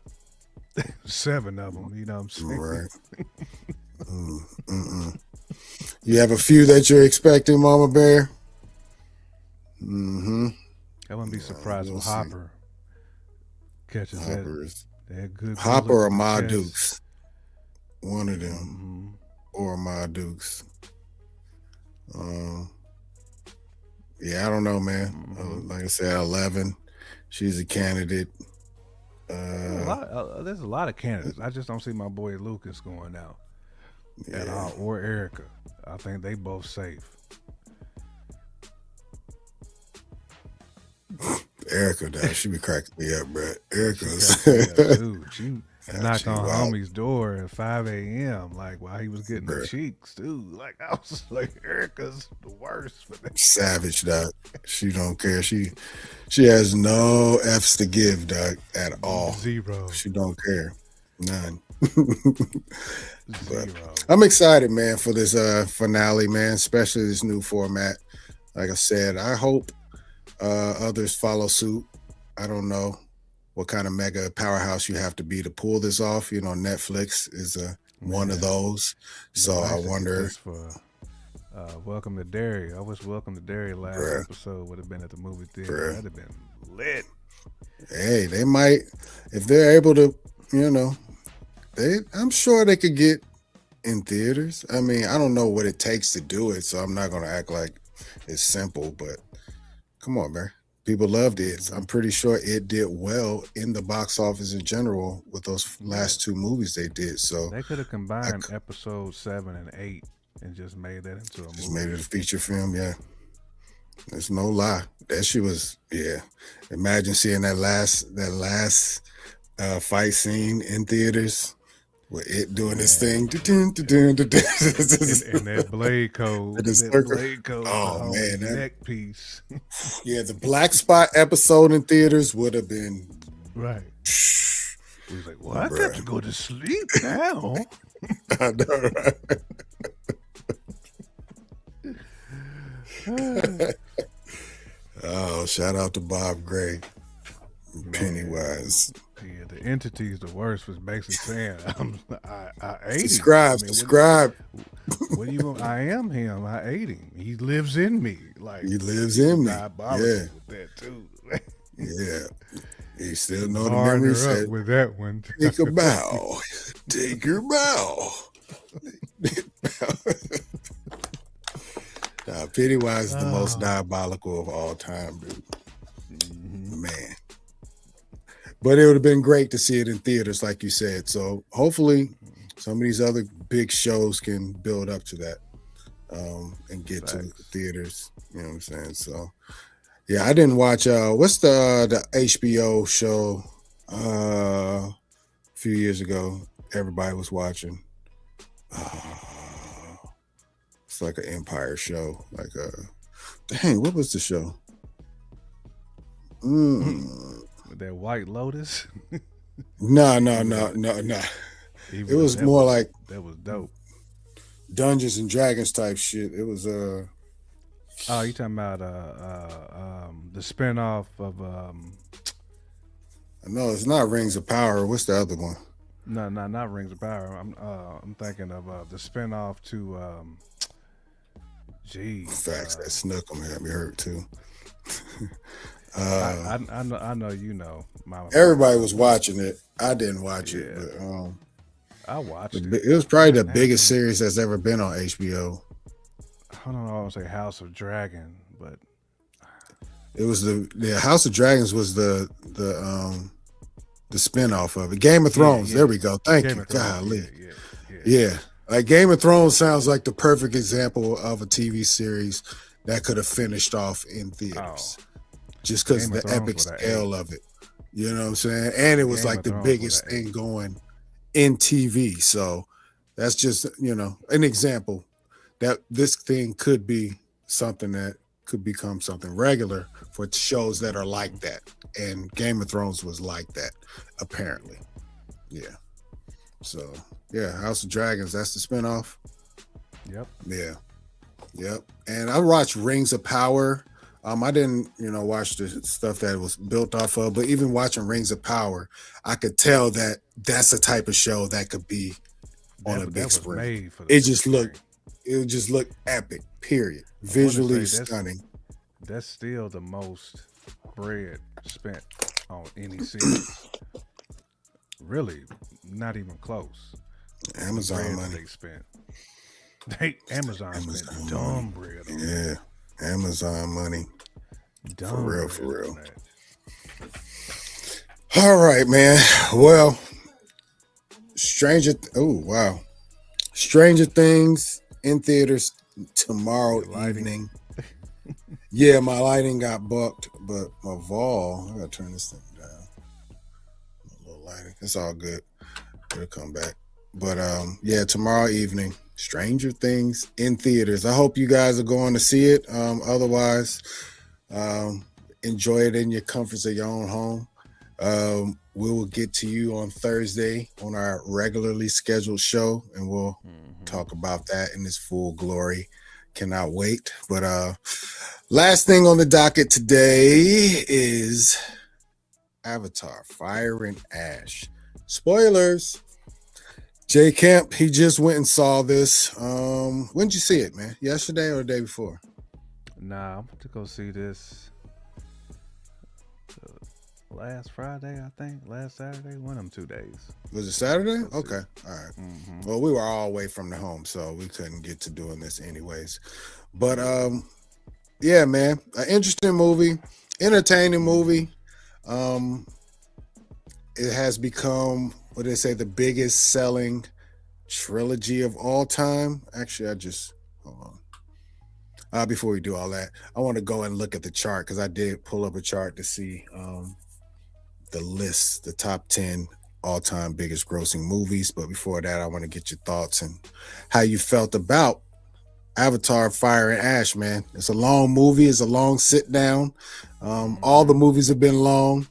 7 of them. You know what I'm saying? Right. Mm-mm. You have a few that you're expecting, Mama Bear? Mm-hmm. I wouldn't be surprised We'll if see. Hopper catches Hopper's that good Hopper bullet or to the Ma chest. Dukes. One of them. hmm Or Ma Dukes. Um, yeah, I don't know, man. hmm Like I said, 11. She's a candidate. There's a lot of candidates. I just don't see my boy Lucas going out at Yeah. all, or Erica. I think they both safe. Erica, though, she be cracking me up, bro. She Erica's. cracked me up too. She knocked She on wild, homie's door at 5 a.m. like while he was getting the bro. cheeks too. Like, I was like, Erica's the worst for that. Savage, dog. She don't care. She has no F's to give, dog, at all. Zero. She don't care. None. But Zero. I'm excited, man, for this finale, man, especially this new format. Like I said, I hope others follow suit. I don't know what kind of mega powerhouse you have to be to pull this off. Netflix is one of Man, those. So I I used to get wonder, this for Welcome to Derry. I wish Welcome to Derry last bruh, episode would have been at the movie theater. bruh. That'd have been lit. Hey, they might, if they're able to, I'm sure they could get in theaters. I mean, I don't know what it takes to do it, so I'm not going to act like it's simple, but come on, man. People loved it. hmm I'm pretty sure it did well in the box office in general with those Yeah, last two movies they did. So they could have I combined episode 7 and 8 and just made that into a just made movie. it a feature film. Yeah, there's no lie. That shit was, yeah. Imagine seeing that last fight scene in theaters with it doing this Man, thing. and that blade code, And the circle. the Oh whole man, neck piece. yeah, the Black Spot episode in theaters would have been, Right. He was like, well, I got to bruh. go to sleep now. I know, right? Oh, shout out to Bob Gray, Man, Pennywise. yeah, the entity's the worst was basically saying, I ate him. I Subscribe, mean, subscribe. what do you want? I am him. I ate him. He lives in me. Like, He lives he was in me. diabolical Yeah, with that, too. yeah. You still know the Barring memory her up said, with that one. take a bow. Take your bow. Pennywise is the most Oh. diabolical of all time, dude. Mhm. Man. But it would have been great to see it in theaters, like you said. So hopefully some of these other big shows can build up to that. and get to Facts. theaters. You know what I'm saying? So yeah, I didn't watch what's the HBO show a few years ago everybody was watching. Uh, it's like an Empire show. Like dang, what was the show? Mm. That White Lotus. No, no, Even no, though, no, no. It even though was more like that was dope. Dungeons and Dragons type shit. It was Oh, you talking about the spinoff of no, it's not Rings of Power. What's the other one? no, not Rings of Power. I'm thinking of the spinoff to geez, Facts that Snookum had me hurt too. I know you know my Everybody was watching it. I didn't watch it, yeah. but I watched it. it was probably the Actually, biggest series that's ever been on HBO. I don't know. I want to say House of Dragon, but It was the House of Dragons was the spinoff of it. Game of Thrones. yeah. There we go. Thank Game you. of Thrones. Golly. Yeah. Yeah. Like Game of Thrones sounds like the perfect example of a TV series that could have finished off in theaters. Just because of Game of the Thrones epic with a scale of it. You know what I'm saying? And it was Game like of the Thrones with biggest a thing going in TV. So that's just, an example that this thing could be something that could become something regular for shows that are like that. And Game of Thrones was like that, apparently. Yeah. So yeah, House of Dragons, that's the spinoff. Yep. Yeah. Yep. And I watched Rings of Power. I didn't, watch the stuff that it was built off of, but even watching Rings of Power, I could tell that that's the type of show that could be on a big That was screen. made for the It big just screen. looked epic, period. I wanna Visually say stunning. That's still the most bread spent on any series. Really, not even close. Amazon Bread that money. they spent. Amazon spent Amazon dumb money. bread on Yeah. Amazon money. that. Dumb For real, bread for real. on that. All right, man. Well, wow. Stranger Things in theaters tomorrow Your lighting. evening. Yeah, my lighting got bucked, but my vol, I gotta turn this thing down. A little lighting. It's all good. It'll come back. But yeah, tomorrow evening, Stranger Things in theaters. I hope you guys are going to see it. Otherwise, enjoy it in your comforts of your own home. We will get to you on Thursday on our regularly scheduled show, and we'll talk about that in its full glory. Cannot wait. But last thing on the docket today is Avatar Fire and Ash. Spoilers. Jay Camp, he just went and saw this. When'd you see it, man? Yesterday or the day before? Nah, I'm to go see this last Friday, I think. Last Saturday, one of them 2 days. Was it Saturday? Let's see. Okay. All right. Well, we were all away from the home, so we couldn't get to doing this anyways. But yeah, man, an interesting movie, entertaining movie. It has become, what they say, the biggest selling trilogy of all time. Actually, hold on. Before we do all that, I want to go and look at the chart because I did pull up a chart to see the list, the top 10 all-time biggest grossing movies. But before that, I want to get your thoughts and how you felt about Avatar Fire and Ash, man. It's a long movie. It's a long sit down. All the movies have been long.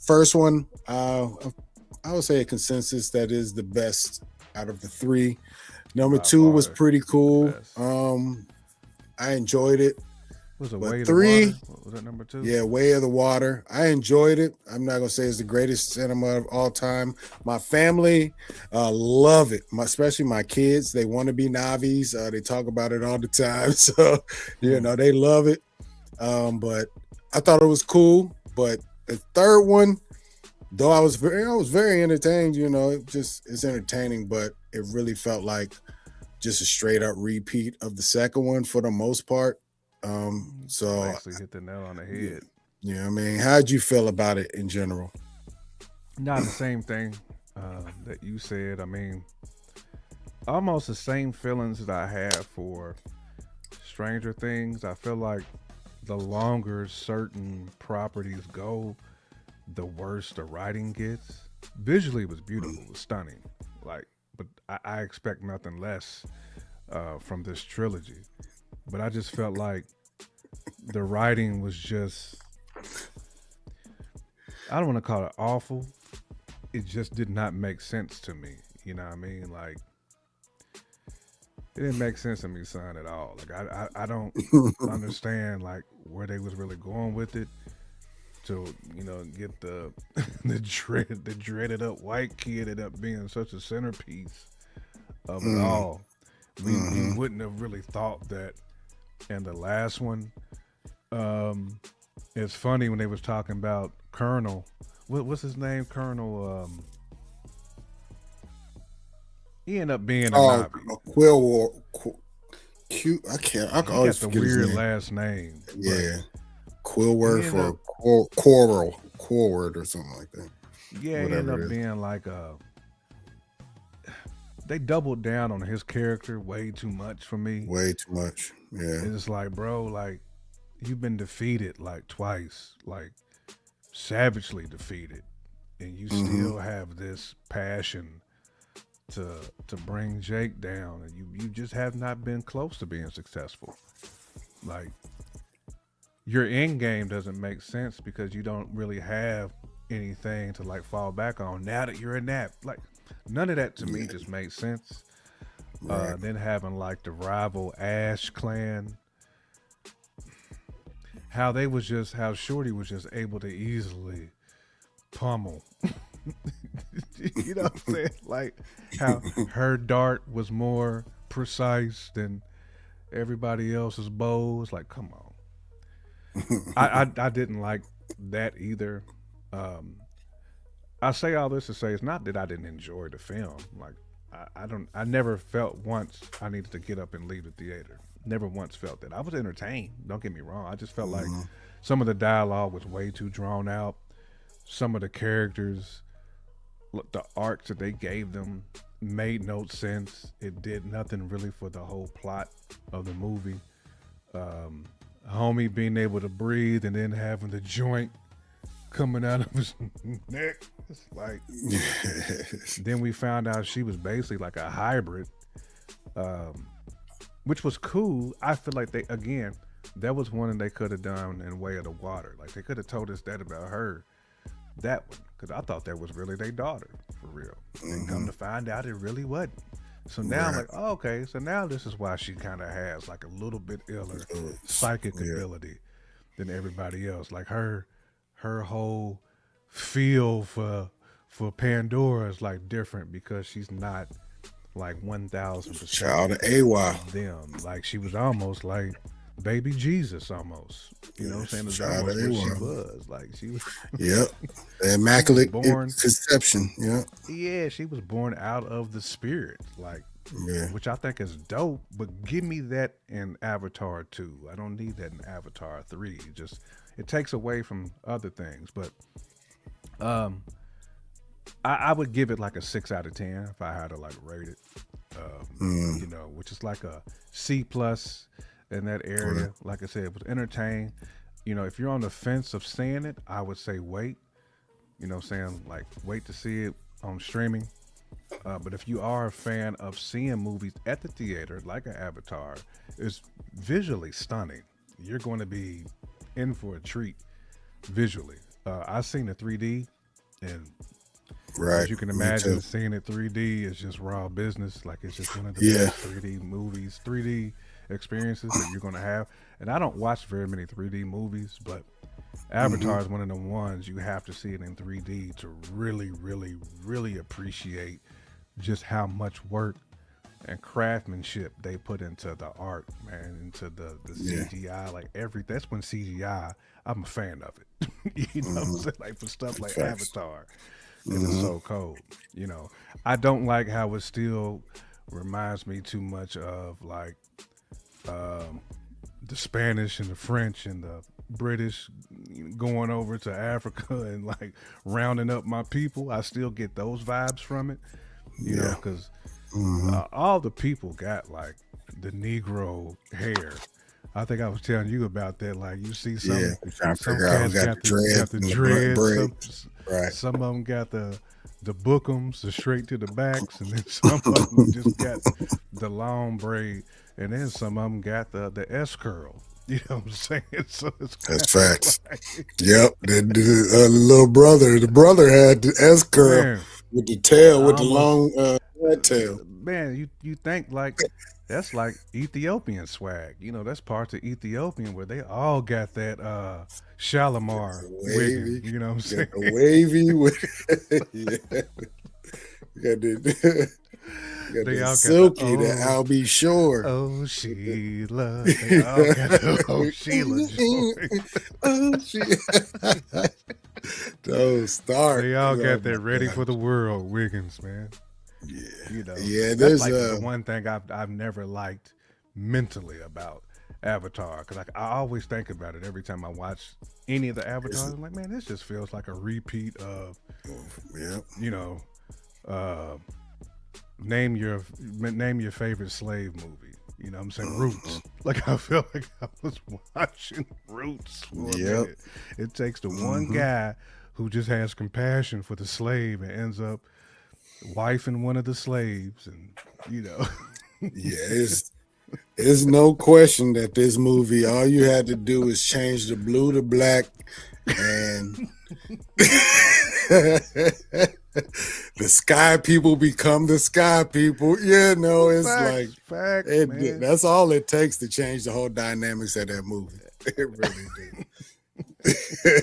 First one, I would say a consensus that is the best out of the three. Number By 2 was far, pretty cool. best. I enjoyed it. Was it But Way of 3, the Water? Was that number 2? yeah, Way of the Water. I enjoyed it. I'm not gonna say it's the greatest cinema of all time. My family love it. Especially my kids. They want to be Navis. They talk about it all the time. So they love it. But I thought it was cool. But the third one, though I was very entertained. It's entertaining, but it really felt like just a straight up repeat of the second one for the most part. So Actually hit the nail on the head. I mean, how'd you feel about it in general? Not the same thing that you said. I mean, almost the same feelings that I have for Stranger Things. I feel like the longer certain properties go, the worse the writing gets. Visually, it was beautiful, it was stunning. Like, but I expect nothing less from this trilogy. But I just felt like the writing was just, I don't want to call it awful. It just did not make sense to me. You know what I mean? Like, it didn't make sense to me, son, at all. Like, I don't understand like where they was really going with it to, get the the dreaded up white kid end up being such a centerpiece of it all. We wouldn't have really thought that. And the last one, it's funny when they was talking about Colonel. What's his name? Colonel. He ended up being a Navi. I can't. I can He always got the forget his weird name. last name. Yeah, Quillworth ended or Corward or something like that. Yeah, he ended up being like a. They doubled down on his character way too much for me. Way too much. Yeah. It's like, bro, like you've been defeated like twice, like savagely defeated, and you still have this passion to bring Jake down, and you just have not been close to being successful. Like your end game doesn't make sense because you don't really have anything to like fall back on now that you're in that. Like none of that to me just made sense. Right. Then having like the rival Ash clan, how Shorty was just able to easily pummel. You know what I'm saying? Like how her dart was more precise than everybody else's bows. Like, come on. I didn't like that either. I say all this to say it's not that I didn't enjoy the film. Like I never felt once I needed to get up and leave the theater. Never once felt that. I was entertained. Don't get me wrong. I just felt like some of the dialogue was way too drawn out. Some of the characters, the arcs that they gave them made no sense. It did nothing really for the whole plot of the movie. Homie being able to breathe and then having the joint coming out of his neck. It's like, then we found out she was basically like a hybrid, which was cool. I feel like that was one that they could have done in Way of the Water. Like they could have told us that about her, that one, because I thought that was really their daughter for real. And come to find out it really wasn't. So now I'm like, oh, okay, so now this is why she kind of has like a little bit iller psychic ability than everybody else. Like her whole feel for Pandora is like different because she's not like 1,000% Child of AY. them. Like she was almost like baby Jesus almost. You know what I'm saying? That's almost what she was. Like she was the immaculate conception. Yeah, she was born out of the spirit. Like which I think is dope, but give me that in Avatar 2. I don't need that in Avatar 3. It takes away from other things. But I would give it like a 6 out of 10 if I had to like rate it. Which is like a C+ in that area. Like I said, it was entertaining. If you're on the fence of seeing it, I would say wait. Like wait to see it on streaming. But if you are a fan of seeing movies at the theater, like an Avatar, it's visually stunning. You're going to be in for a treat visually. I've seen the 3D, and as you can imagine, seeing it 3D is just raw business. Like it's just one of the best 3D movies, 3D experiences that you're going to have. And I don't watch very many 3D movies, but Avatar is one of the ones you have to see it in 3D to really, really, really appreciate just how much work and craftsmanship they put into the art, man, into the CGI, like that's when CGI, I'm a fan of it. You know what I'm saying? Like for stuff like Avatar. It is so cold. I don't like how it still reminds me too much of like the Spanish and the French and the British going over to Africa and like rounding up my people. I still get those vibes from it, because Mm-hmm. All the people got like the Negro hair. I think I was telling you about that. Like you see Yeah, we're trying to some figure out who cats got the got dreads the and the dreads. braids. Right. Some of them got the bookums, the straight to the backs, and then some of them just got the long braid, and then some of them got the S curl. You know what I'm saying? So it's kind That's of facts. like, Yep. The little brother, the brother had the S curl man, with the tail, with the almost long red tail. man, you think like that's like Ethiopian swag. You know, that's parts of Ethiopian where they all got that Shalimar wigging. Wavy. You know what I'm You got saying? the wavy with yeah. You got the you got They the all got the silky, the Albie Shore. oh Sheila. They all got the oh Sheila joint. Oh shit. Those start. They all Oh got that my ready for the gosh. world Wiggins, man. Yeah. You know, Yeah, that's there's like the one thing I've never liked mentally about Avatar because I always think about it every time I watch any of the Avatars. I'm like, man, this just feels like a repeat of yeah. you know, uh, name your favorite slave movie. You know what I'm saying? Roots. Like I feel like I was watching Roots for a Yep. minute. It takes the one guy who just has compassion for the slave and ends up wifing one of the slaves and you know Yeah, it's no question that this movie, all you had to do is change the blue to black and the sky people become the sky people. Yeah, no, it's like facts, man. that's all it takes to change the whole dynamics of that movie. It really do.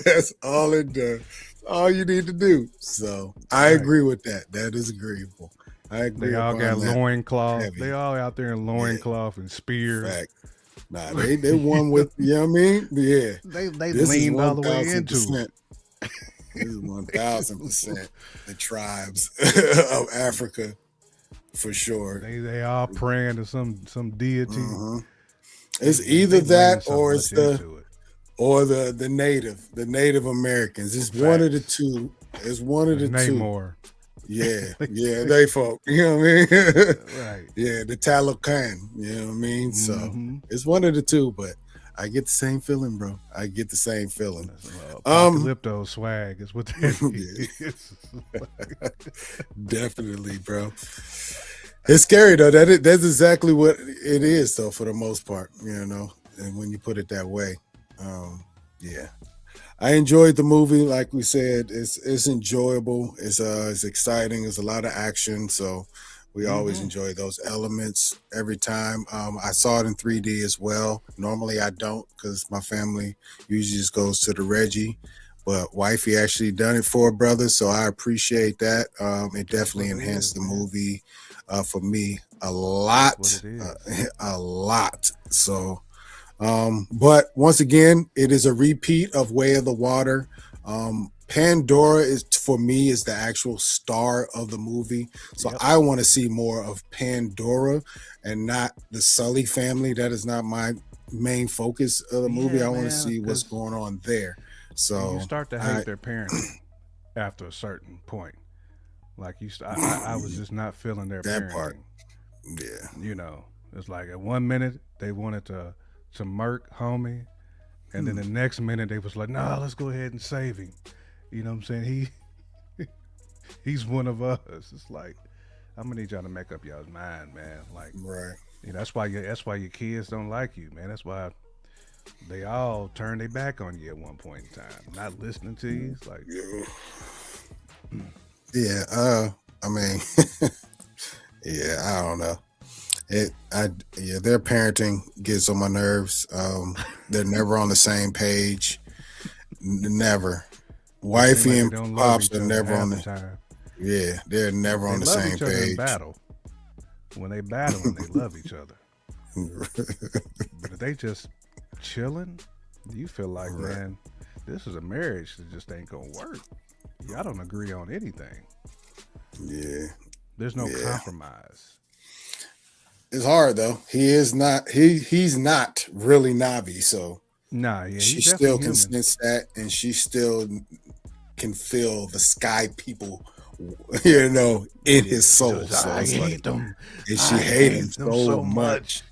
That's all it does. All you need to do. So I Right. agree with that. That is agreeable. I agree They all upon got that. loincloth. Heavy. They all out there in loincloth and spears. Fact. Nah, they won with, you know what I mean? Yeah. They This is leaned all the way into 1000%. it. This is 1000% the tribes of Africa for sure. They all praying to some deity. Mhm. It's They either lean that so or much it's into it. the Native Americans. It's one of the Facts. two. It's one of the two. Namor. Yeah, they folk. You know what I mean? Right. Yeah, the Talocan. You know what I mean? So Mhm. it's one of the two, but I get the same feeling, bro. I get the same feeling. Apocalypto swag is what that is. Definitely, bro. It's scary though. That's exactly what it is, though, for the most part. You know, and when you put it that way, yeah. I enjoyed the movie. Like we said, it's enjoyable. It's exciting. There's a lot of action, so we always enjoy those elements every time. I saw it in 3D as well. Normally I don't because my family usually just goes to the Reggie, but wifey actually done it for a brother, so I appreciate that. It definitely what it enhanced is, the man. movie for me a lot, That's what it is. a lot. So. But once again, it is a repeat of Way of the Water. Pandora is for me is the actual star of the movie. So Yep. I want to see more of Pandora and not the Sully family. That is not my main focus of the movie. Yeah, I want to man, see what's 'cause going on there. So you start to hate their parenting after a certain point. Like I was just not feeling their that parenting. part. Yeah. You know, it's like at one minute they wanted to murk homie, and then the next minute they was like, "Nah, let's go ahead and save him." You know what I'm saying? He's one of us. It's like I'm gonna need y'all to make up y'all's mind, man. Like, Right. that's why your kids don't like you, man. That's why they all turn their back on you at one point in time, not listening to you. It's like, Yeah. I mean, yeah, I don't know. Their parenting gets on my nerves. They're never on the same page. Never. seem Wifey like and they don't love pops each are other never half on the the. time. Yeah, they're never They on the love same each other in page. battle. When they battle, they love each other. But if they just chilling, you feel like, Right. man, this is a marriage that just ain't gonna work. Y'all don't agree on anything. Yeah, There's no Yeah. compromise. it's hard though. He is not. He's not really Navi, so Nah, yeah, she he's still definitely can human. sense that, and she still can feel the sky people in his soul. So I it's like, hate them. and she I hate him hate them so so much.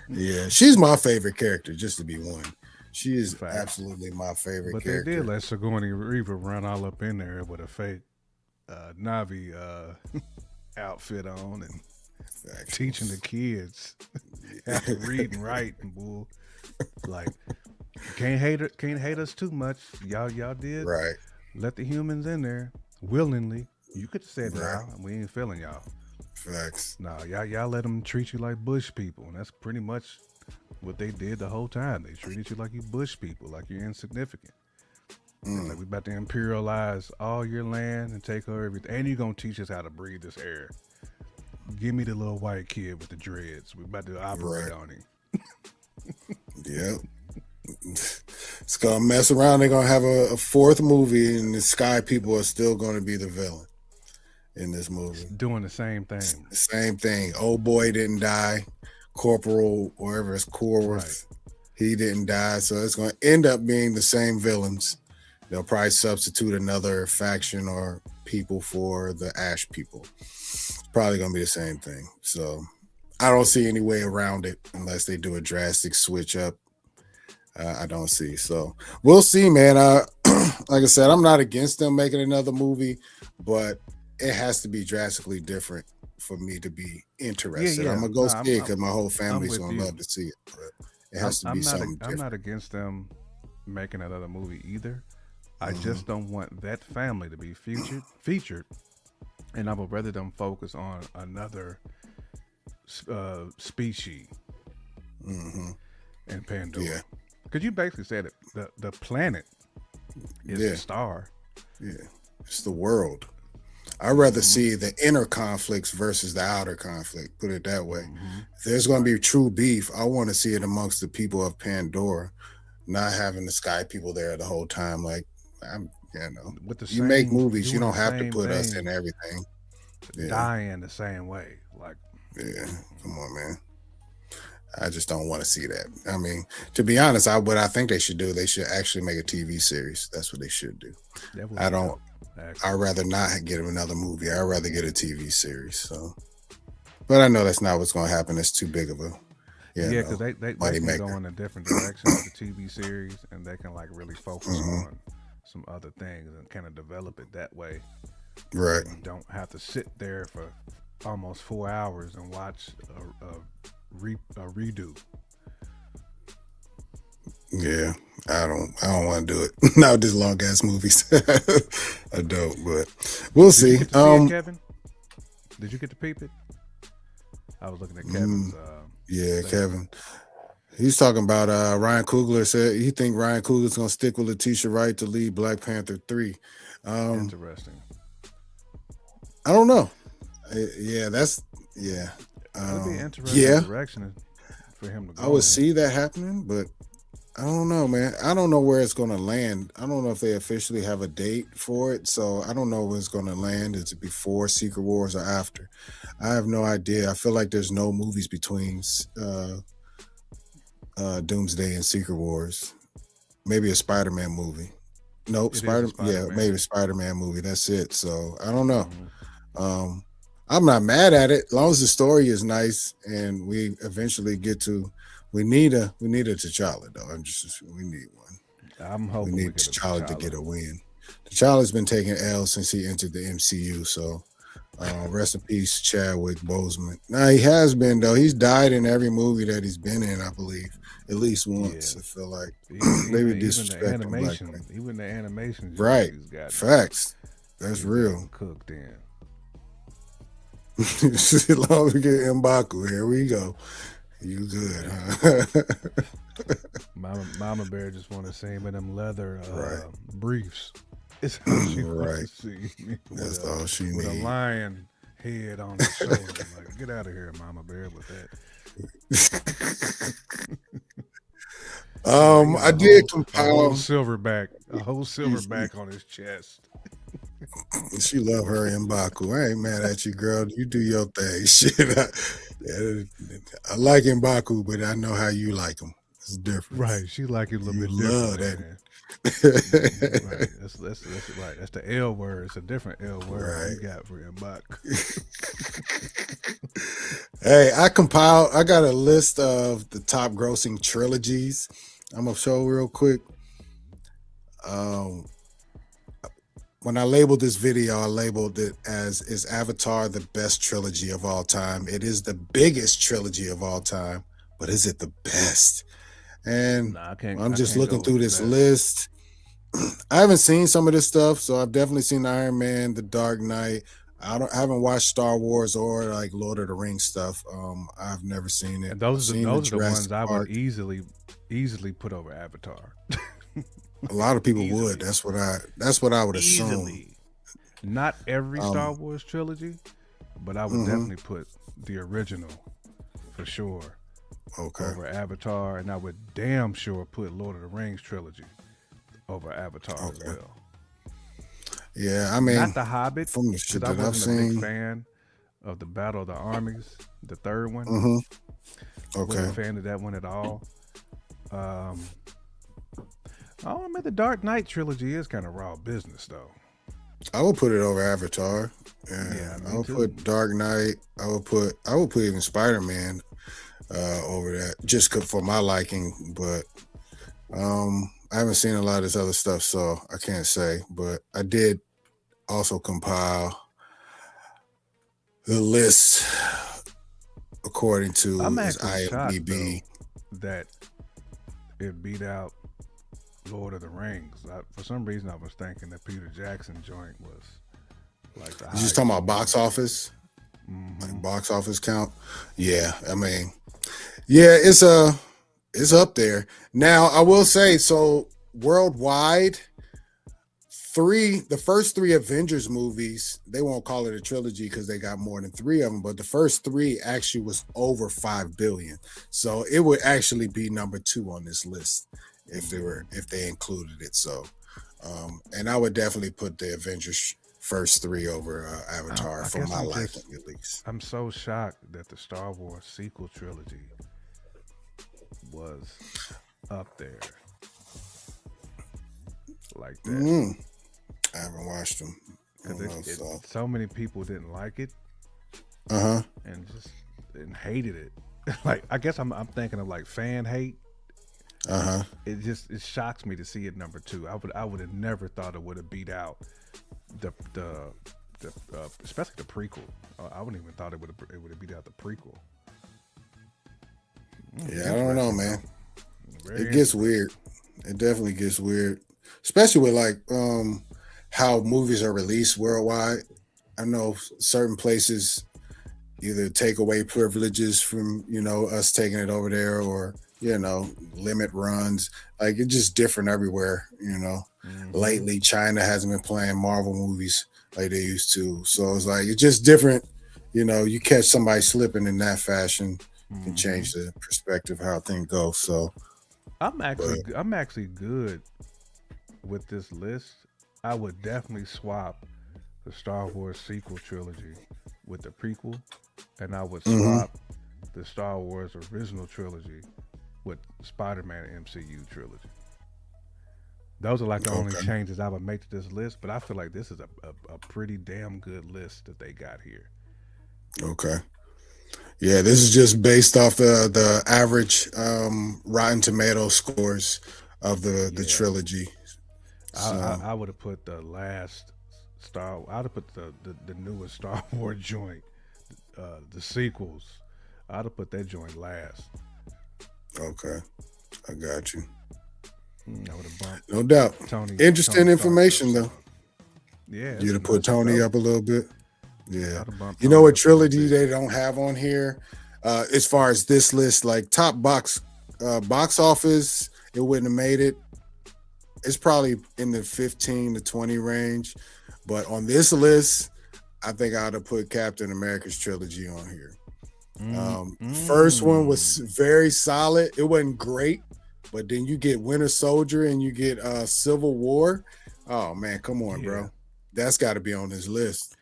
Yeah, she's my favorite character, just to be one. She is Facts. absolutely my favorite But they did character. let Sigourney Weaver run all up in there with a fake Navi outfit on and Facts. teaching the kids how to read and write and bull. Like, can't hate us too much. Y'all did Right, let the humans in there willingly. You could have said right. now we ain't feeling y'all. Facts. No, y'all let them treat you like bush people, and that's pretty much what they did the whole time. They treated you like you bush people, like you're insignificant. Like we about to imperialize all your land and take over everything, and you gonna teach us how to breathe this air. Give me the little white kid with the dreads. We about to operate Right. on him. Yep. It's gonna mess around. They're gonna have a fourth movie, and the Sky People are still gonna be the villain in this movie. Doing the same thing. Same thing. Old boy didn't die. Corporal, wherever it's Corworth, he didn't die. So it's gonna end up being the same villains. They'll probably substitute another faction or people for the Ash people. It's probably gonna be the same thing. So I don't see any way around it unless they do a drastic switch up. I don't see. So we'll see, man. Like I said, I'm not against them making another movie, but it has to be drastically different for me to be interested. Yeah. I'm gonna go Nah, see it because my whole family's with gonna you. love to see it. But it has to be something I'm different. not against them making another movie either. I Mm-hmm. just don't want that family to be featured, and I would rather them focus on another species Mm-hmm. in Pandora. Yeah. Because you basically said it. The planet is Yeah. the star. Yeah, it's the world. I'd rather see the inner conflicts versus the outer conflict. Put it that way. If there's going to be true beef, I want to see it amongst the people of Pandora, not having the Sky People there the whole time. Like, With the you make same- movies, you doing don't the have to same put us thing, in everything. Yeah, dying the same way. Like, yeah. Come on, man. I just don't want to see that. I mean, to be honest, what I think they should do, they should actually make a TV series. That's what they should do. that would I be don't. dope, actually. I'd rather not get another movie. I'd rather get a TV series. So, but I know that's not what's going to happen. It's too big of a Yeah, because they money can maker. go in a different direction with the TV series, and they can like really focus Mhm. on some other things and kind of develop it that way. Right. You don't have to sit there for almost 4 hours and watch a redo. Yeah. I don't want to do it. Not with these long ass movies. I don't, but we'll Did see. you get to see it, Kevin? Did you get to peep it? I was looking at Kevin's. Yeah, thing. Kevin. He's talking about Ryan Coogler said he think Ryan Coogler's gonna stick with Letitia Wright to lead Black Panther 3. Interesting. I don't know. Yeah. That'd be an interesting yeah. direction for him to go. I would in. see that happening, but I don't know, man. I don't know where it's going to land. I don't know if they officially have a date for it, so I don't know where it's going to land. Is it before Secret Wars or after? I have no idea. I feel like there's no movies between Doomsday and Secret Wars. Maybe a Spider-Man movie. Nope, It is a Spider-Man. maybe a Spider-Man movie. That's it. So I don't know. Mhm. I'm not mad at it, as long as the story is nice and we eventually get to. We need a T'Challa though. We need one. I'm We hoping need get a T'Challa to get a win. T'Challa's been taking L since he entered the MCU. So rest in peace, Chadwick Boseman. Nah, he has been though. He's died in every movie that he's been in, I believe, at least once. Yeah. I feel like Even, they were even the disrespecting Black animation, Panther. even the animation, Right. he's got Facts. That's he's real. cooked in. As long as we get M'Baku, here we go. You good, huh? Mama Bear just want to see him in them leather Right. briefs. It's how she Right. wants to see me That's with, all she with a needs. lion head on his shoulder. I'm like, get out of here, Mama Bear, with that. I did a compile. whole silverback on his chest. She love her M'Baku. I ain't mad at you, girl. You do your thing. Shit, I like M'Baku, but I know how you like him. It's different. Right. She like it a little You bit different, love that. man. Right. That's right. That's the L word. It's a different L word Right. you got for your buck. Hey, I got a list of the top grossing trilogies. I'm gonna show real quick. Um, when I labeled this video, I labeled it as "Is Avatar the best trilogy of all time?" It is the biggest trilogy of all time, but is it the best? And Nah, I can't. I'm I just can't looking go with through the this best. list. I haven't seen some of this stuff, so I've definitely seen Iron Man, The Dark Knight. I haven't watched Star Wars or like Lord of the Rings stuff. I've never seen it. And I've seen the those are the Jurassic ones I would Park. easily put over Avatar. A lot of people would. Easily, That's what I would assume. easily. Not every Star Um, Wars trilogy, but I would hmm definitely put the original for sure okay, over Avatar, and I would damn sure put Lord of the Rings trilogy over Avatar as okay, well. yeah. I Not mean, the Hobbit, from the because shit I that I've wasn't a big seen. fan of the Battle of the Armies, the third one. hmm Wasn't Okay, a fan of that one at all. Um, oh, I mean, the Dark Knight trilogy is kind of raw business, though. I would put it over Avatar. Yeah, Yeah, I me would too. put Dark Knight. I would put even Spider Man over that, just for my liking. But I haven't seen a lot of this other stuff, so I can't say. But I did also compile the list according to I'm his actually shocked IMDb. though that it beat out Lord of the Rings. For some reason, I was thinking that Peter Jackson joint was like the You just highest talking about score. box office, Mm-hmm. like box office count. Yeah, I mean, yeah, it's up there. Now I will say so worldwide. The first three Avengers movies, they won't call it a trilogy because they got more than three of them, but the first three actually was over 5 billion. So it would actually be number two on this list Mm-hmm. if they included it. So and I would definitely put the Avengers first three over Avatar I for guess my liking at least. I'm so shocked that the Star Wars sequel trilogy was up there like that Mm, I haven't watched them. I because don't know. So so many people didn't like it uh-huh. and just and hated it. Like I guess I'm thinking of like fan hate. Uh-huh. It shocks me to see it number two. I would have never thought it would have beat out the especially the prequel. I wouldn't even thought it would have beat out the prequel. Yeah, I don't know, Interesting man. though. Very It gets interesting. weird. It definitely gets weird. Especially with like how movies are released worldwide. I know certain places either take away privileges from, us taking it over there or, limit runs. Like it's just different everywhere. Mm-hmm. Lately China hasn't been playing Marvel movies like they used to. So it's like it's just different. You catch somebody slipping in that fashion can Mm-hmm. change the perspective of how things go. So but I'm actually good with this list. I would definitely swap the Star Wars sequel trilogy with the prequel, and I would mhm. swap the Star Wars original trilogy with Spider-Man MCU trilogy. Those are like the only Okay. changes I would make to this list, but I feel like this is a pretty damn good list that they got here. Okay. Yeah, this is just based off the average Rotten Tomato scores of the Yeah, trilogy. So I would have put the last I'd have put the newest Star Wars joint, the sequels. I'd have put that joint last. okay, I got you. I would have bumped No doubt. Tony Interesting Stark up information though. some. Yeah, You'd have put that's some Tony dope. up a little bit. Yeah. I'd have bumped You know Tony what up a little trilogy bit. they don't have on here? As far as this list, like top box office, it wouldn't have made it. It's probably in the 15 to 20 range. But on this list, I think I'd have put Captain America's trilogy on here. First one was Mm. very solid. It wasn't great, but then you get Winter Soldier and you get Civil War. Oh man, come on, Yeah, bro. That's got to be on this list.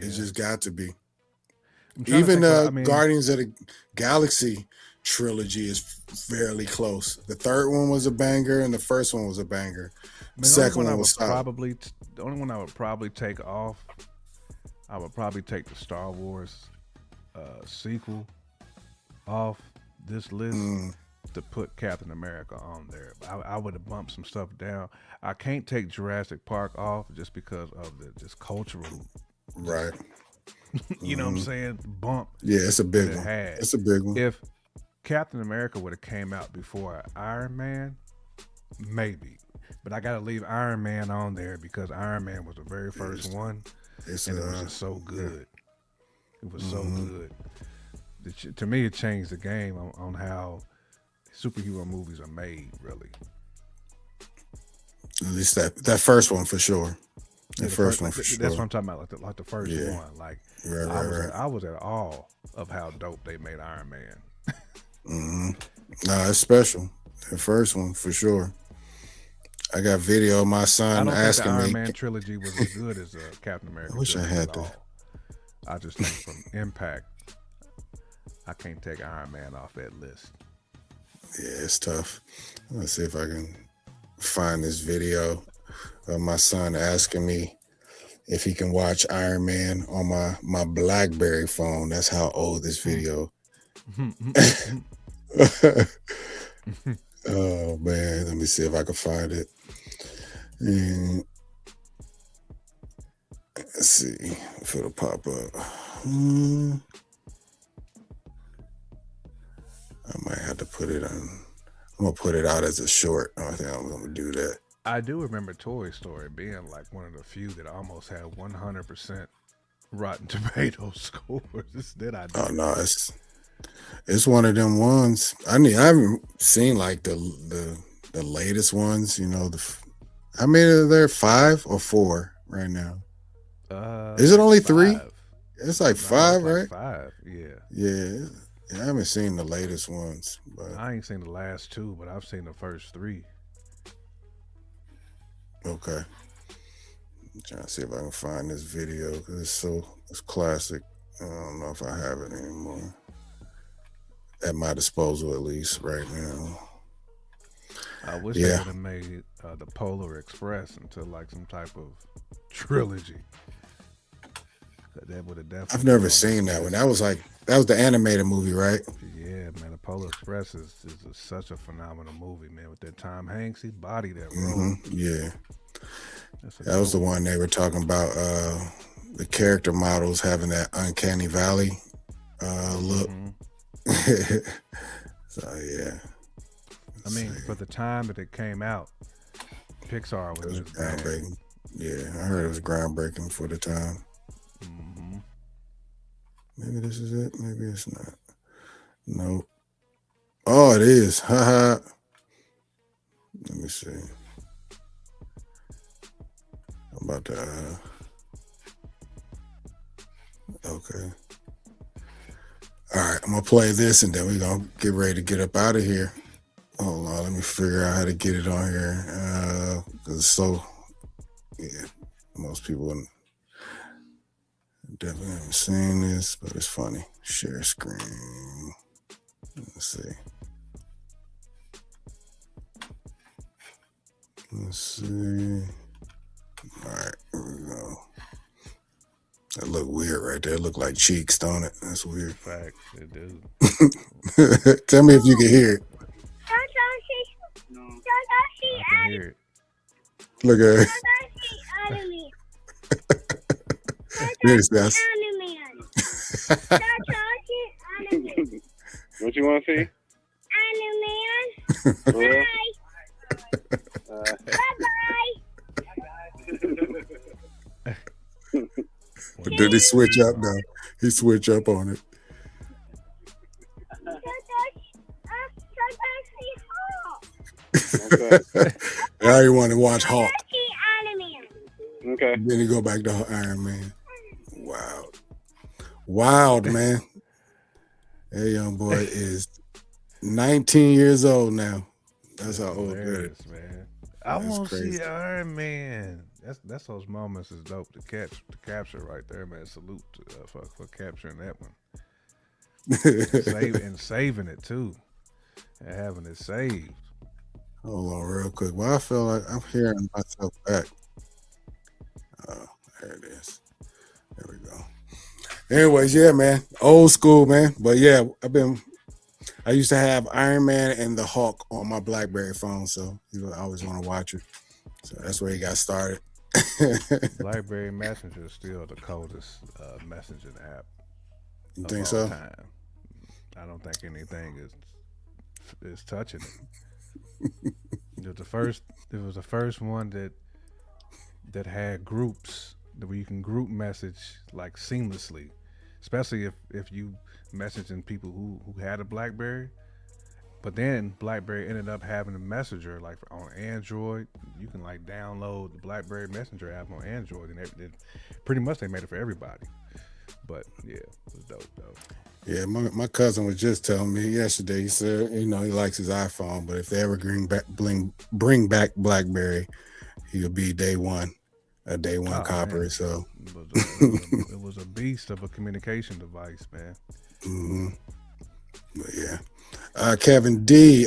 It's yeah. just got to be. I'm trying to Even think. I mean, Guardians of the Galaxy trilogy is fairly close. The third one was a banger, and the first one was a banger. I The mean, the only second one I one would was solid. probably, the only one I would probably take off, I would probably take the Star Wars sequel off this list Mm, to put Captain America on there. I would have bumped some stuff down. I can't take Jurassic Park off just because of the just cultural, right. you know what I'm saying, bump Yeah, it's a that big it one. had. It's a big one. If Captain America would have came out before Iron Man, maybe. But I gotta leave Iron Man on there because Iron Man was the very first one, It's and it was just so yeah. good. It was so good. To me, it changed the game on how superhero movies are made. Really, At least that first one for sure. yeah, The first one like, for sure. that's what I'm talking about. Like the first Yeah. one. Like Right. I was at awe of how dope they made Iron Man. Nah, it's special. The first one for sure. I got video of my I son don't think the asking Iron me. Man trilogy was as good as Captain America. I wish I trilogy had at that. all. I just think from impact, I can't take Iron Man off that list. Yeah, it's tough. Let's see if I can find this video of my son asking me if he can watch Iron Man on my BlackBerry phone. That's how old this video. Oh man, let me see if I can find it. And let's see if it'll pop up. I might have to put it on. I'm gonna put it out as a short. I think I'm gonna do that. I do remember Toy Story being like one of the few that almost had 100% Rotten Tomatoes scores. That I do. Oh no, it's one of them ones. I haven't seen like the latest ones. You know, how many are there? 5 or 4 right now? Is it only 3? 5. It's like No, 5, it's like right? 5. Yeah. Yeah. I haven't seen the latest ones, but I ain't seen the last 2, but I've seen the first 3. okay. I'm trying to see if I can find this video because it's classic. I don't know if I have it anymore. At my disposal, at least right now. I wish they Yeah. would have made the Polar Express into like some type of trilogy. That would have definitely. I've never been on seen the that one. list. That was the animated movie, right? Yeah, man, the Polar Express is such a phenomenal movie, man. With that Tom Hanks, he bodied that role. Yeah. That's a That was the dope one they were talking about. The character models having that uncanny valley look. So yeah. I mean, for the time that it came out, Pixar It was was just bad. groundbreaking. Yeah, I heard it was groundbreaking for the time. Maybe this is it. Maybe it's not. Nope. Oh, it is. Haha. Let me see. I'm about to. Okay. All right, I'm gonna play this and then we're gonna get ready to get up out of here. Hold on, let me figure out how to get it on here. Cause it's so yeah, most people definitely haven't seen this, but it's funny. Share screen. Let's see. Let's see. All right, here we go. That look weird right there. It look like cheeks, don't it? That's weird. Fact, it do. Tell me if you can hear it. I can hear it. Look at it. That's What you want to see? Bye. Did he switch up now? He switch up on it. Okay. Now you want to watch Hulk. Okay. Then you go back to Iron Man. Wow. Wild, man. That young boy is 19 years old now. That's how old that is. Hilarious, man. I That's want to crazy. see Iron Man. That's those moments is dope to capture right there, man. Salute for capturing that one. saving it too, and having it saved. Hold on, real quick. Well, I feel like I'm hearing myself back. Oh, there it is. There we go. Anyways, yeah, man, old school, man. But yeah, I used to have Iron Man and the Hulk on my BlackBerry phone, so I always want to watch it. So that's where he got started. BlackBerry Messenger is still the coldest messaging app You of think all so? time. I don't think anything is touching it. It was the first one that had groups where you can group message like seamlessly, especially if you messaging people who had a BlackBerry. But then BlackBerry ended up having a messenger like on Android. You can like download the BlackBerry Messenger app on Android, and pretty much they made it for everybody. But yeah, it was dope though. Yeah, my cousin was just telling me yesterday. He said, he likes his iPhone, but if they ever bring back BlackBerry, he'll be a day one Oh copper. man, So, it was a beast of a communication device, man. hmm but yeah, Kevin D.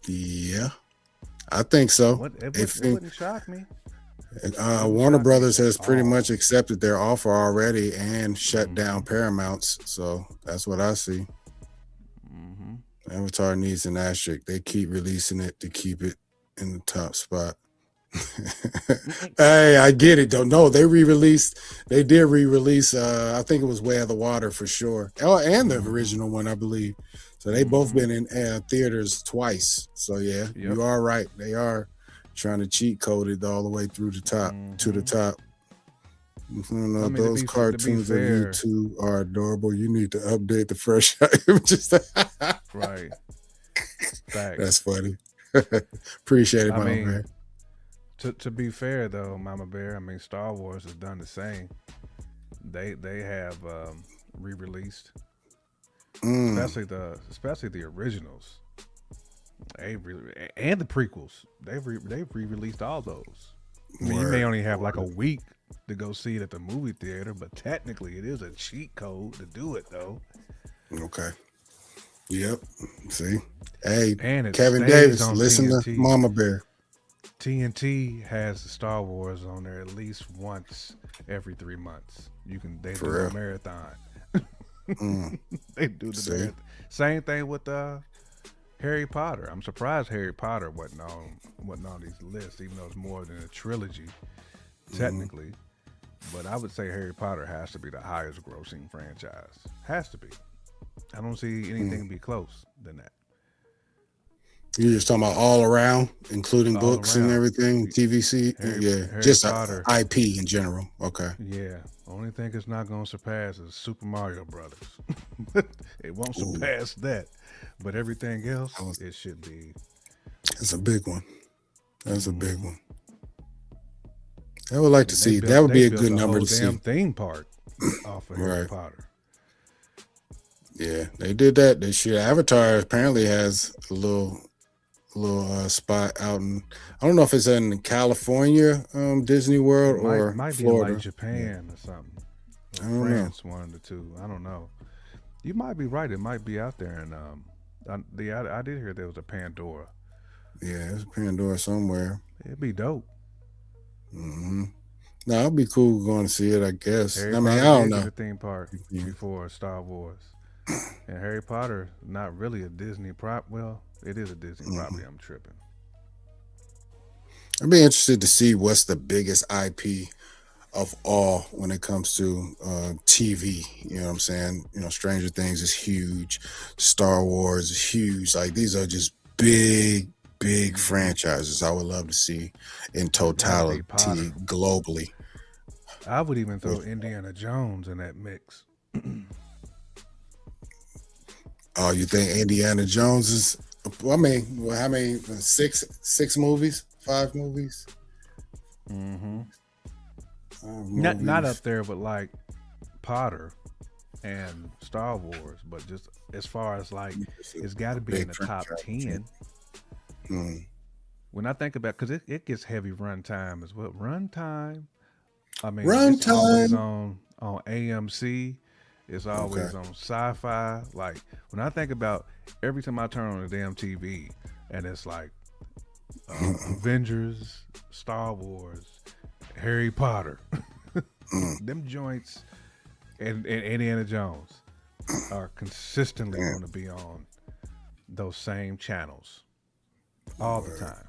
Yeah, I think so. It wouldn't shock me. Warner Brothers has pretty all. much accepted their offer already and shut down Paramount's. So that's what I see. Mm-hmm. Avatar needs an asterisk. They keep releasing it to keep it in the top spot. Hey, I get it though. No, they did re-release. I think it was Way of the Water for sure. Oh, and the original one, I believe. So they both been in theaters twice. So yeah, you are right. They are trying to cheat code it all the way through the top to the top. Those cartoons on YouTube are adorable. You need to update the fresh images. Right. Facts. That's funny. Appreciate it, Mama Bear. To be fair though, Mama Bear, I mean Star Wars has done the same. They have re-released, especially the originals. And the prequels. They've re-released all those. I mean, you may only have like a week to go see it at the movie theater, but technically it is a cheat code to do it though. Okay. Yep. See? Hey, And Kevin Davis, listen TNT. to Mama Bear. TNT has the Star Wars on there at least once every 3 months. They do a marathon. They do the marathon. Same thing with Harry Potter. I'm surprised Harry Potter wasn't on these lists, even though it's more than a trilogy, technically. But I would say Harry Potter has to be the highest grossing franchise. Has to be. I don't see anything be close than that. You're just talking about all around, including All books around. and everything, TVC, Harry just Potter. IP in general. Okay. Yeah, only thing it's not gonna surpass is Super Mario Brothers. It won't surpass that, but everything else, it should be. That's a big one. That's a big one. I would like to see. That would be a good number to see. Theme park off of Harry Potter. Yeah, they did that this year. Avatar apparently has a little spot out in, I don't know if it's in California, Disney World, or might Florida. be like Japan or something. Or I don't France, one of the two. I don't know. You might be right. It might be out there. And I did hear there was a Pandora. Yeah, it's Pandora somewhere. It'd be dope. No, it'd be cool going to see it, I guess. Harry I mean, Potter I don't did know. the theme park before Star Wars. And Harry Potter, not really a Disney prop. Well, it is a Disney property. I'm tripping. I'd be interested to see what's the biggest IP of all when it comes to TV. You know what I'm saying? Stranger Things is huge. Star Wars is huge. Like, these are just big franchises I would love to see in totality globally. I would even throw Indiana Jones in that mix. Oh, you think Indiana Jones is? I mean, how many? Six movies? 5 movies? Not up there, but like Potter and Star Wars, but just as far as like, it's got to be in the top 10. When I think about, because it gets heavy runtime as well. Runtime. I mean, it's always on AMC, It's Okay. always on sci-fi. Like when I think about every time I turn on the damn TV, and it's like Avengers, Star Wars, Harry Potter, them joints, and Indiana Jones are consistently Damn. going to be on those same channels all the time.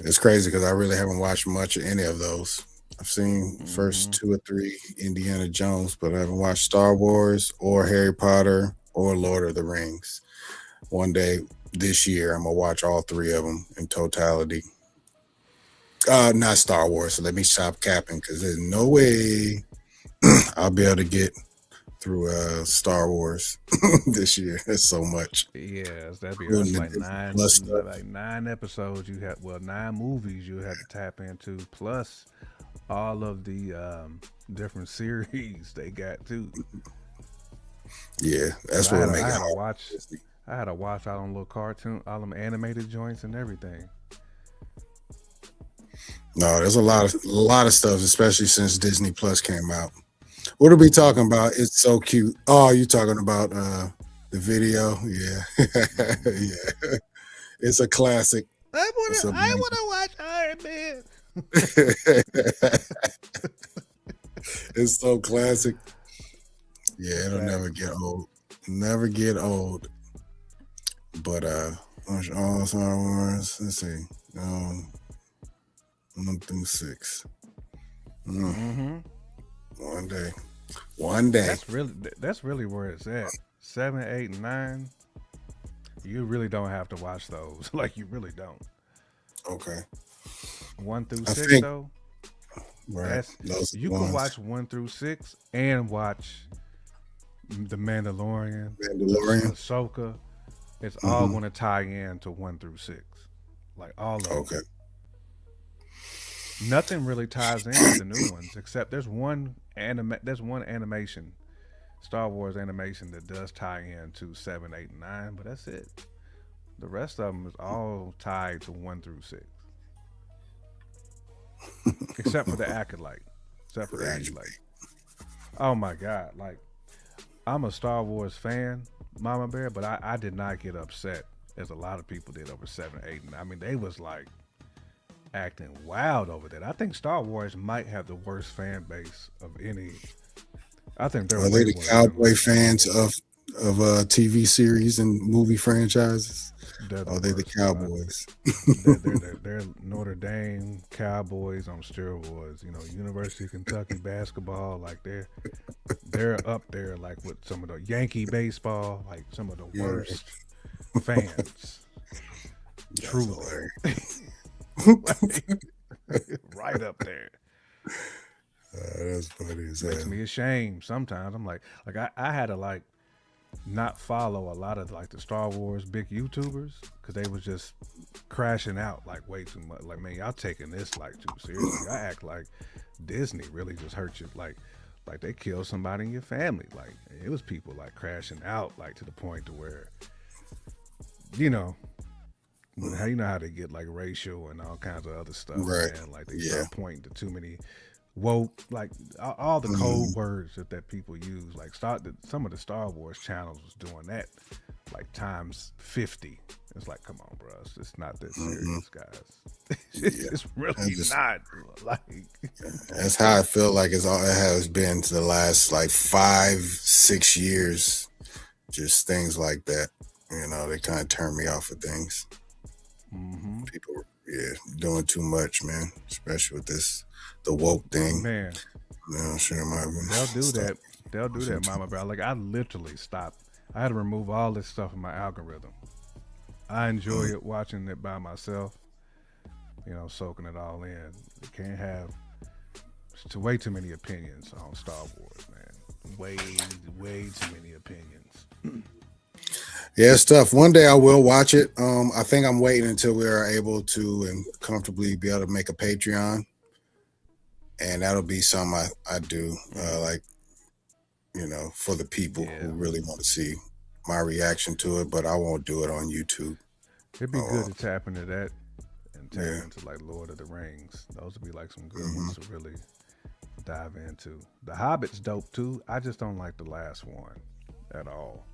It's crazy because I really haven't watched much of any of those. I've seen first Hmm. 2 or 3 Indiana Jones, but I haven't watched Star Wars or Harry Potter or Lord of the Rings. One day this year, I'm gonna watch all 3 of them in totality. Not Star Wars. So let me stop capping because there's no way I'll be able to get through Star Wars this year. That's so much. Yes, Including that's the like Disney Plus stuff. nine episodes you had. Well, 9 movies you had to tap into, plus all of the different series they got too. Yeah, Cause that's what make I it had to hard. watch all them little cartoon, all them animated joints and everything. No, there's a lot of stuff, especially since Disney Plus came out. What are we Hmm. talking about? It's so cute. Oh, you talking about the video? Yeah. Hmm. Yeah. It's a classic. It's a I banger. wanna watch Iron Man. It's so classic. Yeah, it'll never Facts. get old. Never get old. But watch all Star Wars. Let's see. Um 1 through 6. Mm, Hmm. one day. One day. That's really where it's at. 7, 8, and 9. You really don't have to watch those. Like you really don't. Okay. I1 through 6 think though. right. That's Those are You the can ones. watch 1 through 6 and watch the Mandalorian, Mandalorian. Ahsoka. It's all Hmm. going to tie in to 1 through 6. Like all of them. Okay. Nothing really ties in with the new ones except there's one animation, Star Wars animation that does tie in to 7, 8, and 9, but that's it. The rest of them is all tied to 1 through 6, except for the acolyte. Except for the Rage. acolyte. Oh my god! Like I'm a Star Wars fan, Mama Bear, but I did not get upset as a lot of people did over 7, 8, and I mean they was like acting wild over that. I think Star Wars might have the worst fan base of any. I think they're Are they way the worse than cowboy like fans Marvel. of TV series and movie franchises? They're the Are they the worst, bro. Cowboys? They're Notre Dame Cowboys on steroids. You know, University of Kentucky basketball. Like they're up there like with some of the Yankee baseball. Like some of the Yeah, worst fans. that's Truly, hilarious. like, right up there. That's funny as Makes hell. me ashamed sometimes. I'm I had to like not follow a lot of like the Star Wars big YouTubers because they was just crashing out like way too much. Like man, y'all taking this like too seriously. I act like Disney really just hurt you. Like they killed somebody in your family. Like it was people like crashing out like to the point to where you know how how they get like racial and all kinds of other stuff, Right. man. Like they Yeah. start pointing to too many woke, like all the code Mhm. words that people use. Like some of the Star Wars channels was doing that, like times 50. It's like, come on, bro, it's not that Mhm. serious, guys. Yeah. It's That's really just not. Like, that's how I feel like it has been to the last like 5, 6 years. Just things like that. They kind of turn me off of things. hmm People, yeah, doing too much, man. Especially with the woke thing. man, Sure, my they'll do stuff. that. They'll do that, mama, bro. Like I literally stopped. I had to remove all this stuff in my algorithm. I enjoy it watching it by myself, soaking it all in. You can't have way too many opinions on Star Wars, man. Way too many opinions. Yeah, it's tough. One day I will watch it. I think I'm waiting until we are able to and comfortably be able to make a Patreon, and that'll be something I do. Like for the people who Yeah, really want to see my reaction to it, but I won't do it on YouTube. it'd be good Or to tap into that and tap yeah, into like Lord of the Rings. Those would be like some good hmm ones to really dive into. The Hobbit's dope too. I just don't like the last one at all.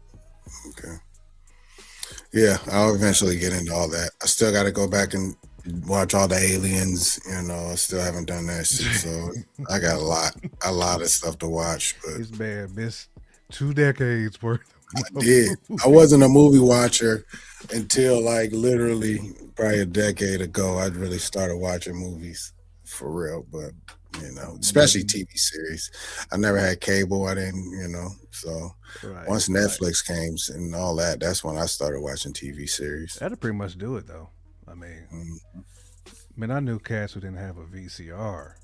Okay. Yeah, I'll eventually get into all that. I still got to go back and watch all the aliens. I still haven't done that shit. So I got a lot of stuff to watch. But This man missed 2 decades worth. I did. I wasn't a movie watcher until like literally probably a decade ago. I really started watching movies for real, but especially TV series. I never had cable. I didn't. So once Netflix came and all that, that's when I started watching TV series. That'll pretty much do it though. I mean, I knew cats who didn't have a VCR.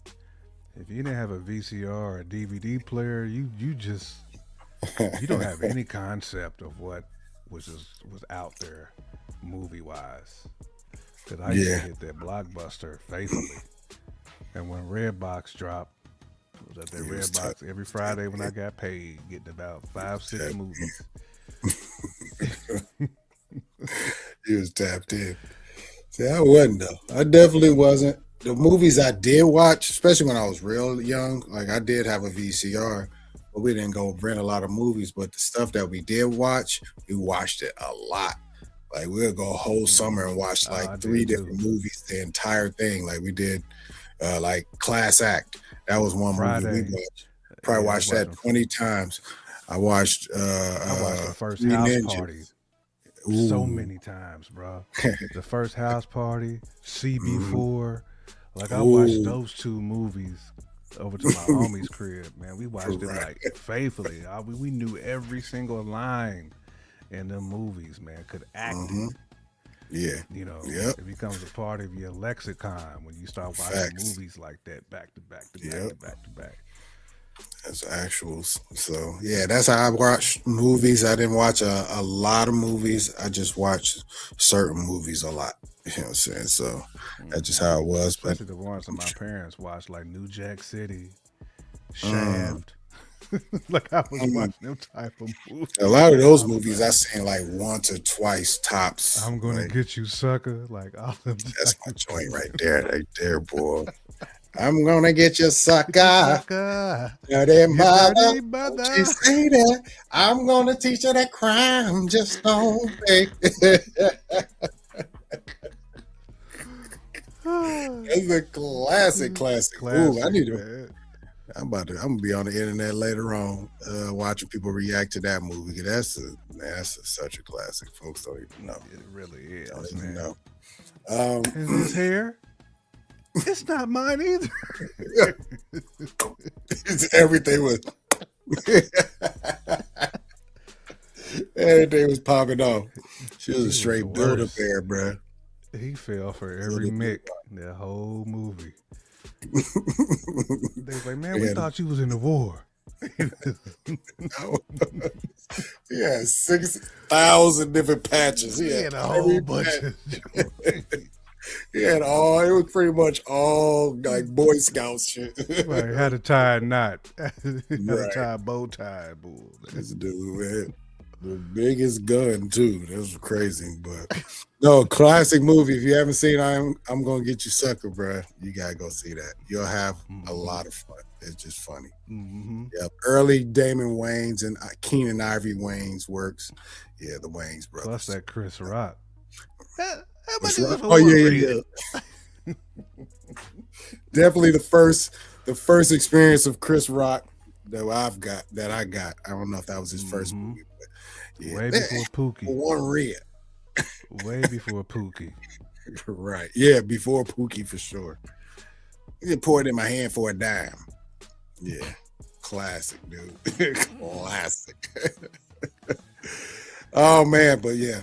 If you didn't have a VCR or a DVD player, you don't have any concept of what was out there movie wise. Because I used to hit that Blockbuster faithfully, and when Redbox dropped, I was at that Redbox every Friday when I got paid, getting about 5-6 movies. He was tapped in. See, I wasn't though. I definitely wasn't. The movies I did watch, especially when I was real young, like I did have a VCR. But we didn't go rent a lot of movies, but the stuff that we did watch, we watched it a lot. Like we'll go a whole summer and watch like 3 different movies, the entire thing. Like we did like Class Act. That was one movie we watched. Probably watched that 20 times. I watched the first House Party so many times, bro. The first House Party, CB4. Like I watched those 2 movies over to my homie's crib, man. We watched it like faithfully. We knew every single line in them movies, man. Could act it. Yeah. It becomes a part of your lexicon when you start watching movies like that back to back to back to back to back. That's actuals. So yeah, that's how I watch movies. I didn't watch a lot of movies. I just watched certain movies a lot. You know what I'm saying? So that's just how it was. Especially the ones that my parents watched, like New Jack City, Shaft. Like I was watching them type of movies. A lot of those movies I seen like once or twice tops. I'm gonna get you, sucker. Like all of them. That's my joint right there, boy. I'm gonna get you, sucker. Dirty mother. She say that. I'm gonna teach her that crime just don't pay. It's a classic. Ooh, I need to. I'm gonna be on the internet later on, watching people react to that movie. That's such a classic. Folks don't even know. It really is. Don't even know. Is his hair? It's not mine either. Everything was popping off. She was a straight Build-A-Bear, bro. He fell for every Mick that whole movie. They was like, man, we thought you was in the war. Yeah, 6,000 different patches. He had a whole bunch of He had all. It was pretty much all like Boy Scout shit. Right, had to tie a knot. Had to tie a bow tie, bull. This dude, man, the biggest gun too. That was crazy, but no, classic movie. If you haven't seen, I'm gonna get you, sucker, bro. You gotta go see that. You'll have a lot of fun. It's just funny. Yep, early Damon Wayans and Keenan Ivory Wayans works. Yeah, the Wayans brothers. Plus that Chris Rock. Oh yeah. Definitely the first experience of Chris Rock that I got. I don't know if that was his first movie, but yeah. Way before Pookie. One red. Way before Pookie. Right. Yeah, before Pookie for sure. He poured it in my hand for a dime. Yeah. Classic, dude. Classic. Oh man, but yeah.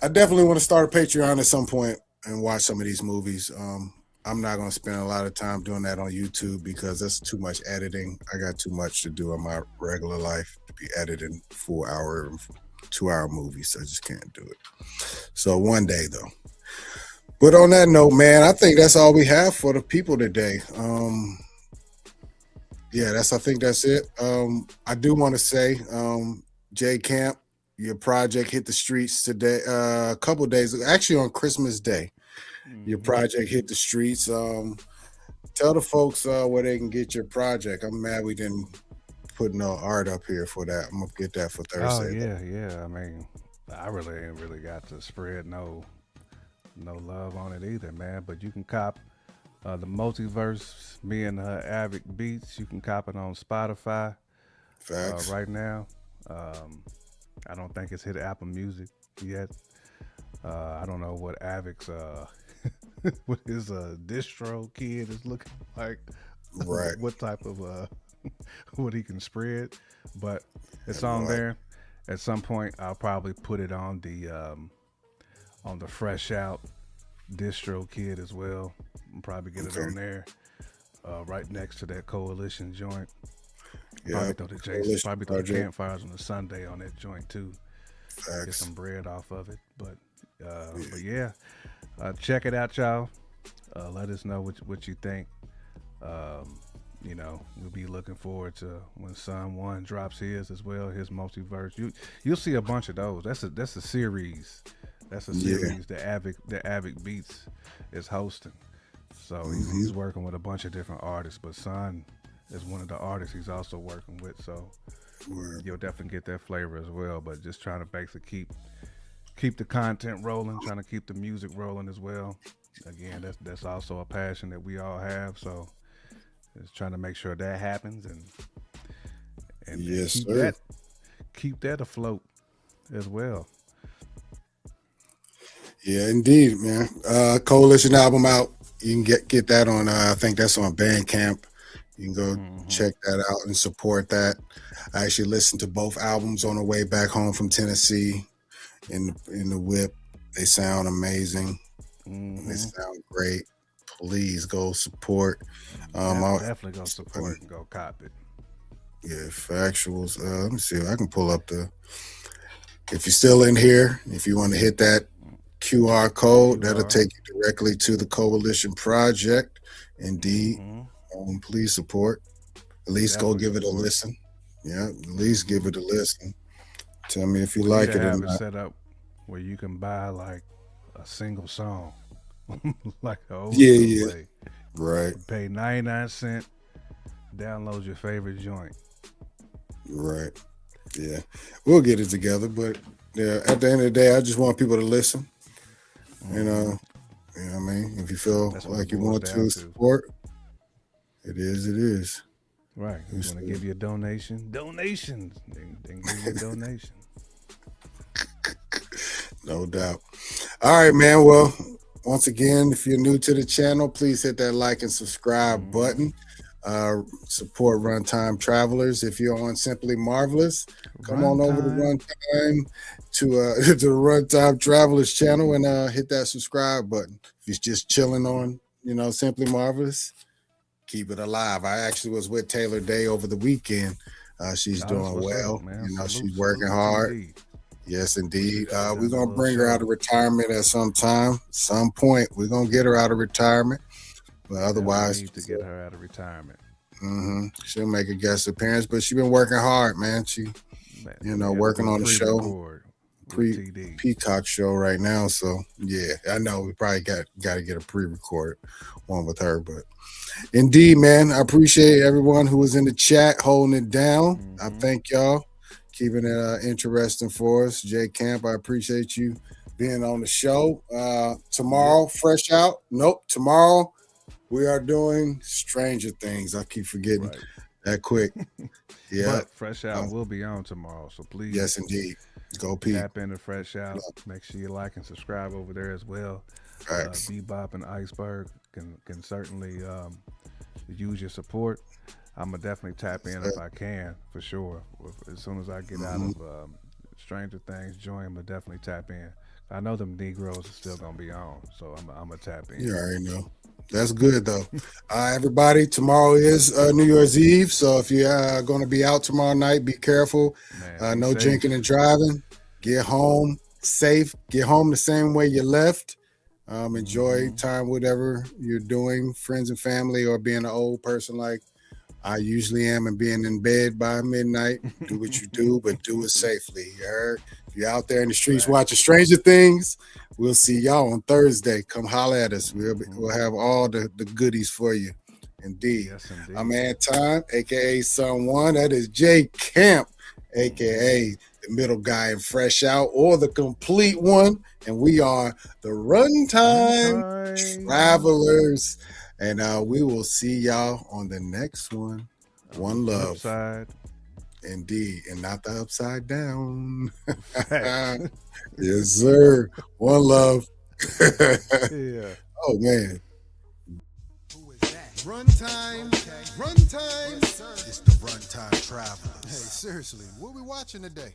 I definitely want to start a Patreon at some point and watch some of these movies. I'm not going to spend a lot of time doing that on YouTube because that's too much editing. I got too much to do in my regular life to be editing 4-hour, 2-hour movies. I just can't do it. So one day though. But on that note, man, I think that's all we have for the people today. I think that's it. I do want to say, J Camp, your project hit the streets today, a couple of days, actually on Christmas Day. Your project hit the streets. Tell the folks where they can get your project. I'm mad we didn't put no art up here for that. I'm gonna get that for Oh Thursday. yeah. I mean, I really ain't really got to spread no love on it either, man. But you can cop the multiverse, me and Avic Beats. You can cop it on Spotify Facts. right now. Um, I don't think it's hit Apple Music yet. I don't know what Avic's what his distro kid is looking like, Right. what type of what he can spread, but it's Have no on idea. there. At some point, I'll probably put it on the Fresh Out distro kid as well. I'll probably get it Okay. on there, right next to that Coalition joint. Yeah. Probably throw the Coalition probably throw the project. campfires on the Sunday on that joint too. Get Facts. some bread off of it. But yeah, check it out, y'all. Let us know what you think. Um, we'll be looking forward to when Sun One drops his as well, his multiverse. You'll see a bunch of those. That's a series. That's a Yeah. series that Avic Beats is hosting. So Hmm. he's working with a bunch of different artists, but Sun is one of the artists he's also working with. So Word. you'll definitely get that flavor as well. But just trying to basically keep the content rolling, trying to keep the music rolling as well. Again, that's also a passion that we all have. So just trying to make sure that happens and Yes, keep sir. that afloat as well. Yeah, indeed, man. Coalition album out. You can get that on. I think that's on Bandcamp. You can go Hmm. check that out and support that. I actually listened to both albums on the way back home from Tennessee in the whip. They sound amazing. They Hmm. sound great. Please go support. I, Definitely go support and go cop it. yeah, factuals. Let me see if I can pull up the. If you're still in here, if you want to hit that QR code, that'll QR. take you directly to the Coalition Project. Indeed, Hmm. please support. At least go Definitely give it a support. listen. Yeah, at least give Hmm. it a listen. Tell me if you We need like to it or have it not. set up where you can buy like a single song, like an old Yeah, school yeah, way. right, Pay 99 cents, download your favorite joint. right. Yeah, we'll get it together. But yeah, at the end of the day, I just want people to listen. And Hmm. you know what I mean. If you feel That's what it like you boils want down to to. support, it is. It is. Right. You It's, want to give you a donation? Donations. Then give you a donation. no doubt. All right, man. Well, once again, if you're new to the channel, please hit that like and subscribe Hmm. button. Support Runtime Travelers. If you're on Simply Marvelous, come on over to Runtime. Runtime to the Runtime Travelers channel and hit that subscribe button. If you're just chilling on, Simply Marvelous, keep it alive. I actually was with Taylor Day over the weekend. She's Oh, that's doing what's up, well. man. She's Salute working to hard. TD. Yes, indeed. She We're does a gonna little bring her out show. of retirement at some point. We're gonna get her out of retirement, but Definitely otherwise, need to get her out of retirement. she'll make a guest appearance. But she's been working hard, man. She, Man, we got to working do a on the show, pre-record with pre TD. Peacock show right now. So yeah, I know we probably got to get a pre-recorded one with her. But indeed, man, I appreciate everyone who was in the chat holding it down. I Hmm. thank y'all keeping it interesting for us. Jay Camp, I appreciate you being on the show. Yep. Tomorrow, fresh out. Nope, tomorrow we are doing Stranger Things. I keep forgetting Right. that quick. Yeah. But Fresh Out will be on tomorrow, so Yes, please indeed. Go peep. tap into Fresh Out. Make sure you like and subscribe over there as well. Facts. Bebop and Iceberg can certainly use your support. I'm gonna definitely tap in if I can, for sure. As soon as I get out Mhm. of Stranger Things, join. I'm gonna definitely tap in. I know them Negroes are still gonna be on, so I'm gonna tap in. You already know. That's good though. Everybody, tomorrow is New Year's Eve, so if you're going to be out tomorrow night, be careful. Man, be No drinking safe. and driving. Get home safe. Get home the same way you left. Enjoy Hmm. time, whatever you're doing, friends and family, or being an old person like I usually am, and being in bed by midnight. Do what you do, but do it safely. You heard? If you're out there in the streets watching Facts. Stranger Things, we'll see y'all on Thursday. Come holler at us. Hmm. We'll have all the goodies for you. Indeed. Yes, indeed. I'm Anton, aka Son One. That is J Camp, aka the middle guy and fresh out, or the complete one. And we are the Runtime Runtime. Travelers. And we will see y'all on the next one. One Flip love. side. Indeed. And not the upside down. Facts. Yes, sir. One love. Yeah. Oh, man. Runtime. Runtime. It's the Runtime Travelers. Hey, seriously, what we watching today?